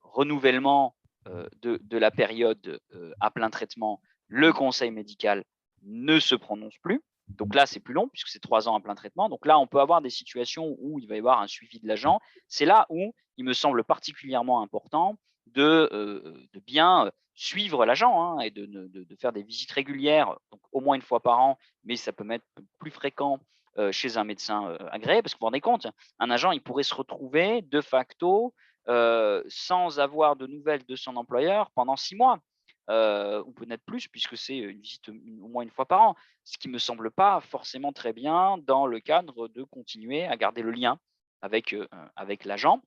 renouvellement de la période à plein traitement, le conseil médical ne se prononce plus. Donc là, c'est plus long puisque c'est 3 ans à plein traitement. Donc là, on peut avoir des situations où il va y avoir un suivi de l'agent. C'est là où il me semble particulièrement important de bien suivre l'agent et de faire des visites régulières, donc au moins une fois par an, mais ça peut être plus fréquent chez un médecin agréé, parce que vous vous rendez compte, un agent, il pourrait se retrouver de facto sans avoir de nouvelles de son employeur pendant 6 mois, ou peut-être plus, puisque c'est une visite au moins une fois par an, ce qui ne me semble pas forcément très bien dans le cadre de continuer à garder le lien avec l'agent.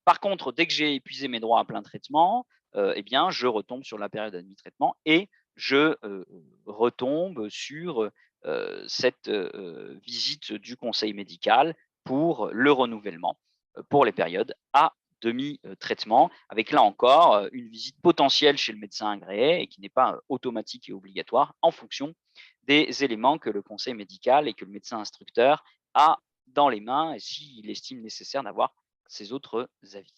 Par contre, dès que j'ai épuisé mes droits à plein traitement, je retombe sur la période à demi-traitement et je retombe sur cette visite du conseil médical pour le renouvellement pour les périodes à demi-traitement, avec là encore une visite potentielle chez le médecin agréé et qui n'est pas automatique et obligatoire en fonction des éléments que le conseil médical et que le médecin instructeur a dans les mains et s'il estime nécessaire d'avoir ses autres avis.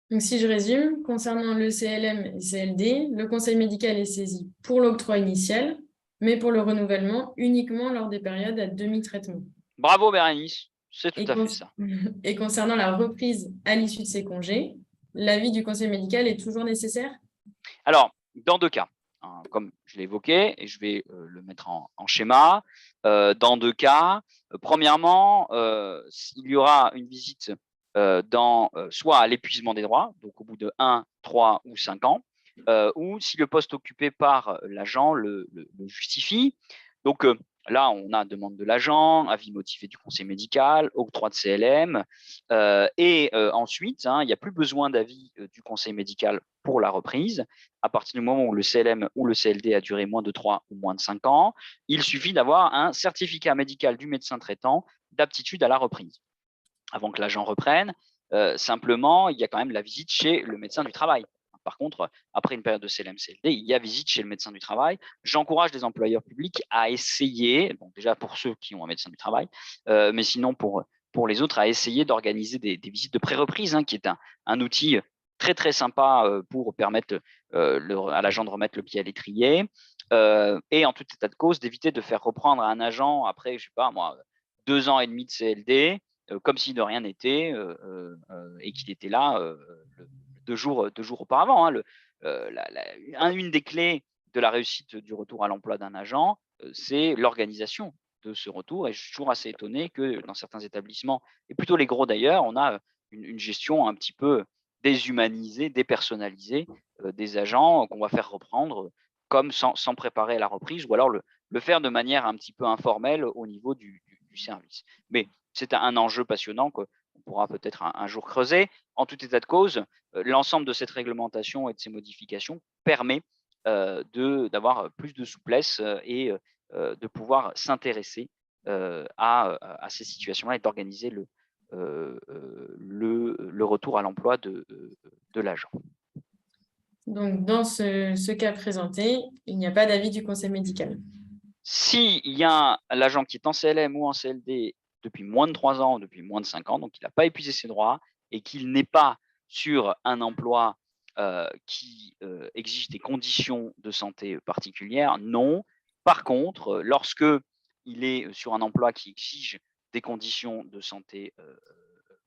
Donc, si je résume, concernant le CLM et CLD, le conseil médical est saisi pour l'octroi initial, mais pour le renouvellement uniquement lors des périodes à demi-traitement. Bravo Bérénice, c'est tout à fait ça. Et concernant la reprise à l'issue de ces congés, l'avis du conseil médical est toujours nécessaire? Alors, dans 2 cas, comme je l'ai évoqué, et je vais le mettre en schéma. Dans 2 cas, premièrement, il y aura une visite soit à l'épuisement des droits, donc au bout de 1, 3 ou 5 ans, ou si le poste occupé par l'agent le justifie. Donc là, on a demande de l'agent, avis motivé du conseil médical, octroi de CLM, et ensuite, il n'y a plus besoin d'avis du conseil médical pour la reprise. À partir du moment où le CLM ou le CLD a duré moins de 3 ou moins de 5 ans, il suffit d'avoir un certificat médical du médecin traitant d'aptitude à la reprise. Avant que l'agent reprenne, simplement, il y a quand même la visite chez le médecin du travail. Par contre, après une période de CLM-CLD, il y a visite chez le médecin du travail. J'encourage les employeurs publics à essayer, bon, déjà pour ceux qui ont un médecin du travail, mais sinon pour les autres, à essayer d'organiser des visites de pré-reprise, qui est un outil très très sympa pour permettre à l'agent de remettre le pied à l'étrier, et en tout état de cause, d'éviter de faire reprendre un agent après, je sais pas moi, 2 ans et demi de CLD, comme si de rien n'était, et qu'il était là 2 jours auparavant. Une des clés de la réussite du retour à l'emploi d'un agent, c'est l'organisation de ce retour. Et je suis toujours assez étonné que dans certains établissements, et plutôt les gros d'ailleurs, on a une gestion un petit peu déshumanisée, dépersonnalisée des agents qu'on va faire reprendre comme sans préparer la reprise, ou alors le faire de manière un petit peu informelle au niveau du service. Mais c'est un enjeu passionnant qu'on pourra peut-être un jour creuser. En tout état de cause, l'ensemble de cette réglementation et de ces modifications permet d'avoir plus de souplesse et de pouvoir s'intéresser à ces situations-là et d'organiser le retour à l'emploi de l'agent. Donc, dans ce cas présenté, il n'y a pas d'avis du conseil médical. S'il y a l'agent qui est en CLM ou en CLD depuis moins de 3 ans, depuis moins de 5 ans, donc il n'a pas épuisé ses droits et qu'il n'est pas sur un emploi qui exige des conditions de santé particulières, non. Par contre, lorsque il est sur un emploi qui exige des conditions de santé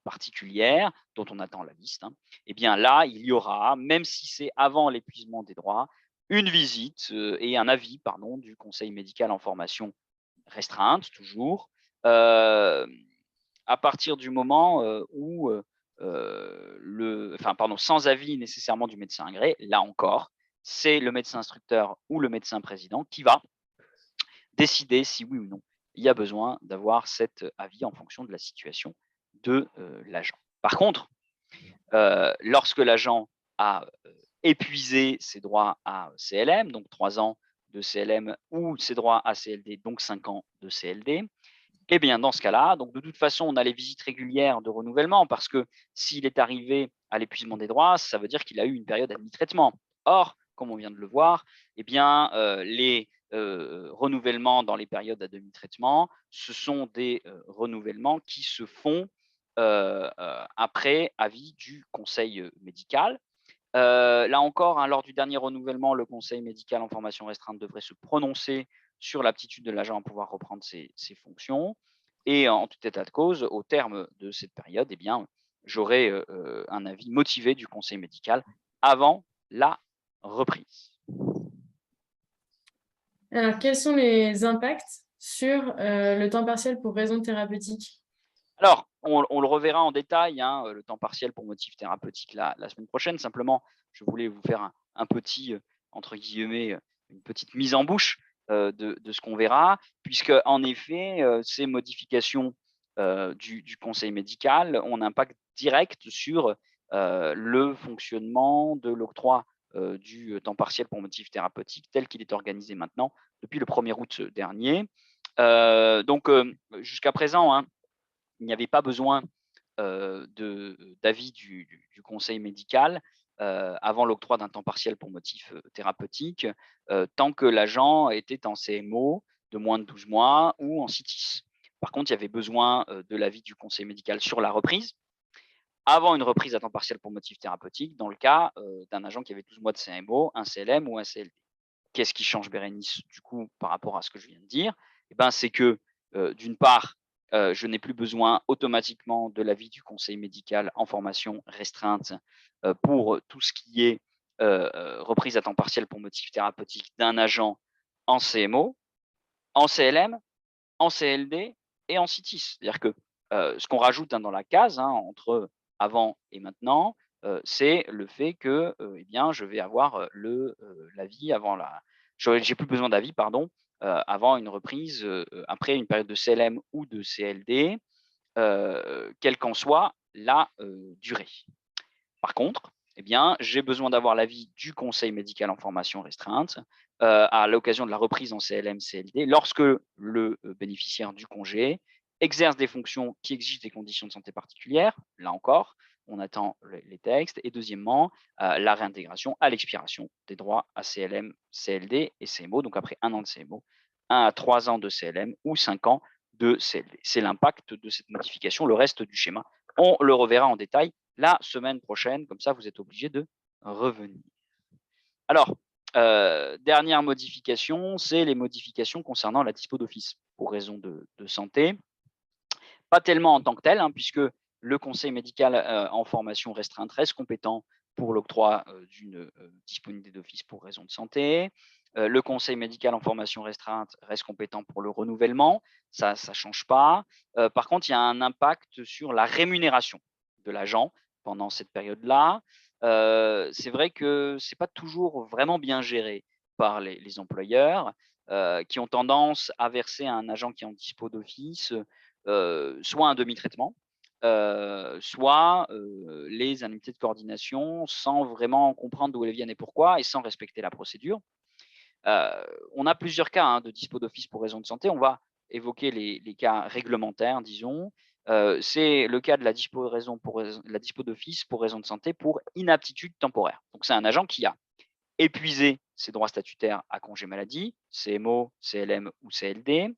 particulières, dont on attend la liste, hein, eh bien là, il y aura, même si c'est avant l'épuisement des droits, une visite et un avis pardon, du conseil médical en formation restreinte, toujours, à partir du moment où sans avis nécessairement du médecin agréé, là encore, c'est le médecin instructeur ou le médecin président qui va décider si oui ou non il y a besoin d'avoir cet avis en fonction de la situation de l'agent. Par contre, lorsque l'agent a épuisé ses droits à CLM, donc 3 ans de CLM ou ses droits à CLD, donc 5 ans de CLD, eh bien, dans ce cas-là, donc de toute façon, on a les visites régulières de renouvellement parce que s'il est arrivé à l'épuisement des droits, ça veut dire qu'il a eu une période à demi-traitement. Or, comme on vient de le voir, eh bien, les renouvellements dans les périodes à demi-traitement, ce sont des renouvellements qui se font après avis du conseil médical. Là encore, hein, lors du dernier renouvellement, le conseil médical en formation restreinte devrait se prononcer sur l'aptitude de l'agent à pouvoir reprendre ses fonctions. Et en tout état de cause, au terme de cette période, eh bien, j'aurai un avis motivé du conseil médical avant la reprise. Alors, quels sont les impacts sur le temps partiel pour raison thérapeutique? Alors, on le reverra en détail, hein, le temps partiel pour motif thérapeutique la semaine prochaine. Simplement, je voulais vous faire un petit, entre guillemets, une petite mise en bouche de ce qu'on verra, puisque en effet, ces modifications du conseil médical ont un impact direct sur le fonctionnement de l'octroi du temps partiel pour motif thérapeutique tel qu'il est organisé maintenant depuis le 1er août dernier. Donc, jusqu'à présent, hein, il n'y avait pas besoin d'avis du conseil médical avant l'octroi d'un temps partiel pour motif thérapeutique, tant que l'agent était en CMO de moins de 12 mois ou en CITIS. Par contre, il y avait besoin de l'avis du conseil médical sur la reprise, avant une reprise à temps partiel pour motif thérapeutique, dans le cas d'un agent qui avait 12 mois de CMO, un CLM ou un CLD. Qu'est-ce qui change, Bérénice, du coup, par rapport à ce que je viens de dire? Eh ben, c'est que, d'une part, je n'ai plus besoin automatiquement de l'avis du conseil médical en formation restreinte pour tout ce qui est reprise à temps partiel pour motif thérapeutique d'un agent en CMO, en CLM, en CLD et en CITIS. C'est-à-dire que ce qu'on rajoute, hein, dans la case, hein, entre avant et maintenant, c'est le fait que eh bien, je vais avoir l'avis avant la. J'ai plus besoin d'avis, pardon, avant une reprise, après une période de CLM ou de CLD, quelle qu'en soit la durée. Par contre, eh bien, j'ai besoin d'avoir l'avis du conseil médical en formation restreinte à l'occasion de la reprise en CLM-CLD lorsque le bénéficiaire du congé exerce des fonctions qui exigent des conditions de santé particulières. Là encore, on attend les textes. Et deuxièmement, la réintégration à l'expiration des droits à CLM, CLD et CMO, donc après 1 an de CMO, 1 à 3 ans de CLM ou 5 ans de CLD. C'est l'impact de cette modification. Le reste du schéma, on le reverra en détail la semaine prochaine, comme ça vous êtes obligé de revenir. Alors, dernière modification, c'est les modifications concernant la dispo d'office pour raison de santé. Pas tellement en tant que tel, hein, puisque le conseil médical en formation restreinte reste compétent pour l'octroi d'une disponibilité d'office pour raison de santé. Le conseil médical en formation restreinte reste compétent pour le renouvellement, ça ne change pas. Par contre, il y a un impact sur la rémunération de l'agent pendant cette période-là. C'est vrai que ce n'est pas toujours vraiment bien géré par les employeurs qui ont tendance à verser à un agent qui est en dispo d'office soit un demi-traitement, soit les indemnités de coordination sans vraiment comprendre d'où elles viennent et pourquoi et sans respecter la procédure. On a plusieurs cas, hein, de dispo d'office pour raison de santé. On va évoquer les cas réglementaires, disons. C'est le cas de la dispo d'office pour raison de santé pour inaptitude temporaire. Donc, c'est un agent qui a épuisé ses droits statutaires à congé maladie, CMO, CLM ou CLD,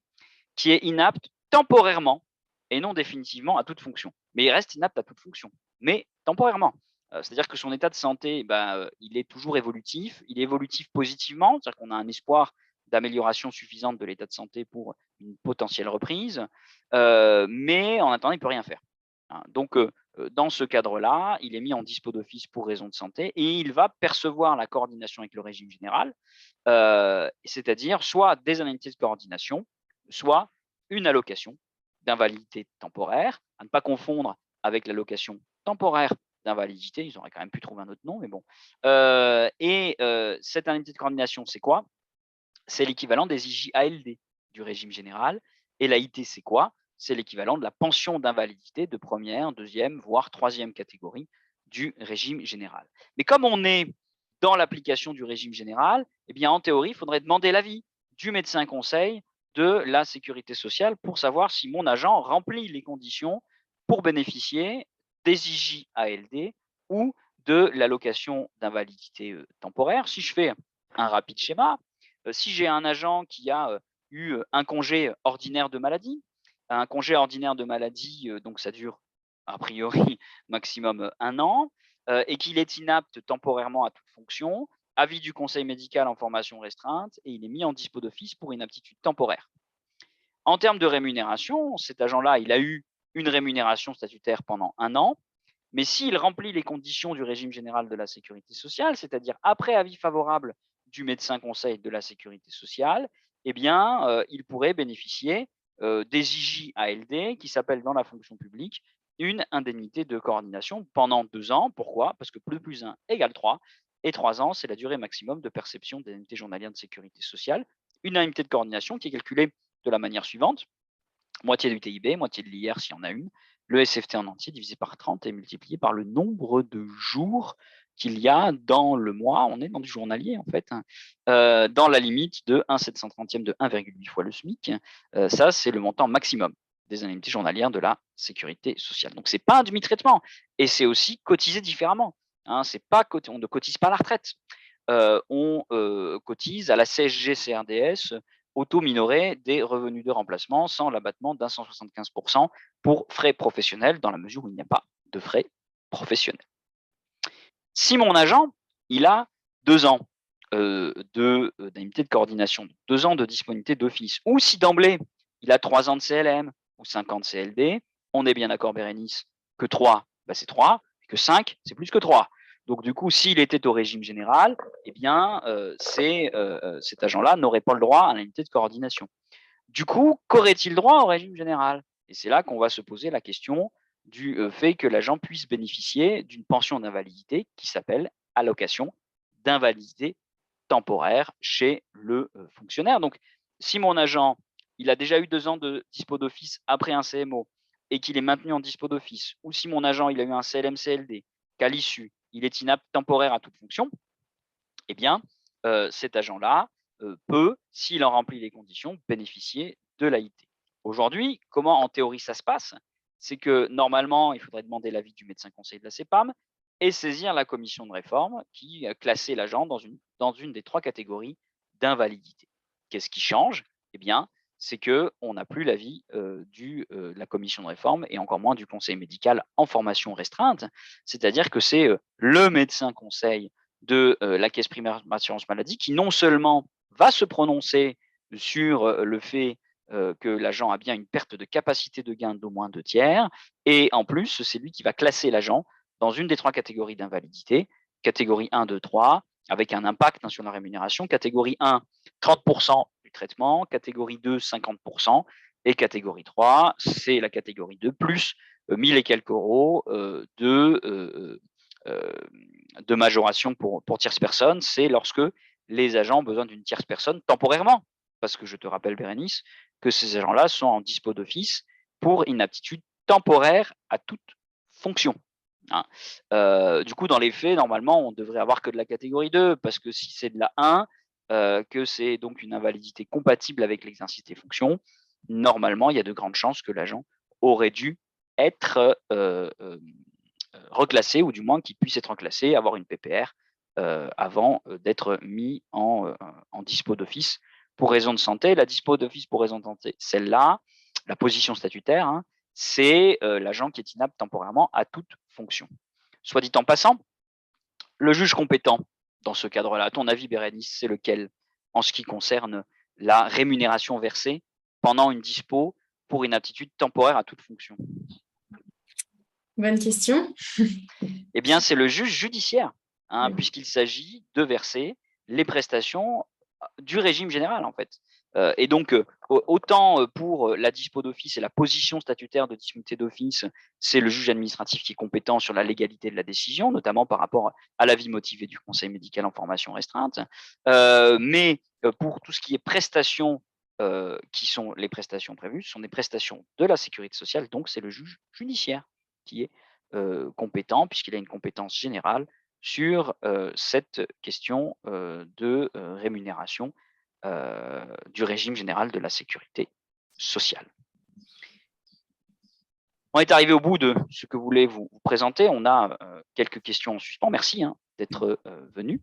qui est inapte temporairement et non définitivement à toute fonction. Mais il reste inapte à toute fonction, mais temporairement. C'est-à-dire que son état de santé, il est toujours évolutif. Il est évolutif positivement, c'est-à-dire qu'on a un espoir d'amélioration suffisante de l'état de santé pour une potentielle reprise, mais en attendant, il ne peut rien faire. Hein. Donc, dans ce cadre-là, il est mis en dispo d'office pour raison de santé et il va percevoir la coordination avec le régime général, c'est-à-dire soit des indemnités de coordination, soit une allocation d'invalidité temporaire, à ne pas confondre avec l'allocation temporaire d'invalidité, ils auraient quand même pu trouver un autre nom, mais bon. Cette indemnité de coordination, c'est quoi? C'est l'équivalent des IJ-ALD du régime général. Et l'AIT, c'est quoi? C'est l'équivalent de la pension d'invalidité de première, deuxième, voire troisième catégorie du régime général. Mais comme on est dans l'application du régime général, eh bien, en théorie, il faudrait demander l'avis du médecin conseil de la sécurité sociale pour savoir si mon agent remplit les conditions pour bénéficier des IJ-ALD ou de l'allocation d'invalidité temporaire. Si je fais un rapide schéma, si j'ai un agent qui a eu un congé ordinaire de maladie, donc ça dure a priori maximum 1 an, et qu'il est inapte temporairement à toute fonction, avis du conseil médical en formation restreinte, et il est mis en dispo d'office pour inaptitude temporaire. En termes de rémunération, cet agent-là, il a eu une rémunération statutaire pendant 1 an, mais s'il remplit les conditions du régime général de la sécurité sociale, c'est-à-dire après avis favorable du médecin conseil de la sécurité sociale, eh bien, il pourrait bénéficier des IJ-ALD qui s'appellent dans la fonction publique une indemnité de coordination pendant 2 ans. Pourquoi? Parce que 2 plus 1 égale 3, et 3 ans, c'est la durée maximum de perception des indemnités journalières de sécurité sociale. Une indemnité de coordination qui est calculée de la manière suivante: moitié du TIB, moitié de l'IR s'il y en a une, le SFT en entier divisé par 30 et multiplié par le nombre de jours qu'il y a dans le mois. On est dans du journalier en fait, dans la limite de 1/730e de 1,8 fois le SMIC. Ça, c'est le montant maximum des indemnités journalières de la sécurité sociale. Donc, ce n'est pas un demi-traitement et c'est aussi cotisé différemment. Hein, on ne cotise pas à la retraite. On cotise à la CSG-CRDS au taux minoré des revenus de remplacement sans l'abattement d'un 175% pour frais professionnels dans la mesure où il n'y a pas de frais professionnels. Si mon agent, il a 2 ans d'indemnité de coordination, 2 ans de disponibilité d'office, ou si d'emblée, il a 3 ans de CLM ou 5 ans de CLD, on est bien d'accord, Bérénice, que 3, c'est 3, et que 5, c'est plus que 3. Donc, du coup, s'il était au régime général, eh bien, cet agent-là n'aurait pas le droit à l'indemnité de coordination. Du coup, qu'aurait-il droit au régime général? Et c'est là qu'on va se poser la question du fait que l'agent puisse bénéficier d'une pension d'invalidité qui s'appelle allocation d'invalidité temporaire chez le fonctionnaire. Donc, si mon agent, il a déjà eu 2 ans de dispo d'office après un CMO et qu'il est maintenu en dispo d'office, ou si mon agent, il a eu un CLM-CLD, qu'à l'issue, il est inapte temporaire à toute fonction, eh bien, cet agent-là peut, s'il en remplit les conditions, bénéficier de l'AIT. Aujourd'hui, comment en théorie ça se passe? C'est que normalement, il faudrait demander l'avis du médecin conseiller de la CEPAM et saisir la commission de réforme qui classait l'agent dans une des 3 catégories d'invalidité. Qu'est-ce qui change? Eh bien, c'est qu'on n'a plus l'avis de la commission de réforme et encore moins du conseil médical en formation restreinte. C'est-à-dire que c'est le médecin conseil de la caisse primaire d'assurance maladie qui non seulement va se prononcer sur le fait que l'agent a bien une perte de capacité de gain d'au moins 2 tiers, et en plus, c'est lui qui va classer l'agent dans une des 3 catégories d'invalidité, catégorie 1, 2, 3, avec un impact sur la rémunération. Catégorie 1, 30% du traitement, catégorie 2, 50%, et catégorie 3, c'est la catégorie 2, plus 1000 et quelques euros de majoration pour tierce personne, c'est lorsque les agents ont besoin d'une tierce personne temporairement. Parce que je te rappelle, Bérénice, que ces agents-là sont en dispo d'office pour inaptitude temporaire à toute fonction. Hein. Du coup, dans les faits, normalement, on devrait avoir que de la catégorie 2, parce que si c'est de la 1, que c'est donc une invalidité compatible avec l'exercice des fonctions, normalement, il y a de grandes chances que l'agent aurait dû être reclassé, ou du moins qu'il puisse être reclassé, avoir une PPR avant d'être mis en dispo d'office pour raison de santé. La dispo d'office pour raison de santé, celle-là, la position statutaire, hein, c'est l'agent qui est inapte temporairement à toute fonction. Soit dit en passant, le juge compétent dans ce cadre-là, à ton avis, Bérénice, c'est lequel en ce qui concerne la rémunération versée pendant une dispo pour une aptitude temporaire à toute fonction? Bonne question. Eh bien, c'est le juge judiciaire, hein, puisqu'il s'agit de verser les prestations du régime général, en fait. Et donc, autant pour la dispo d'office et la position statutaire de dismutée d'office, c'est le juge administratif qui est compétent sur la légalité de la décision, notamment par rapport à l'avis motivé du conseil médical en formation restreinte. Mais pour tout ce qui est prestations, qui sont les prestations prévues, ce sont des prestations de la sécurité sociale, donc c'est le juge judiciaire qui est compétent, puisqu'il a une compétence générale sur cette question de rémunération du régime général de la sécurité sociale. On est arrivé au bout de ce que je voulais vous présenter. On a quelques questions en suspens. Merci d'être venu.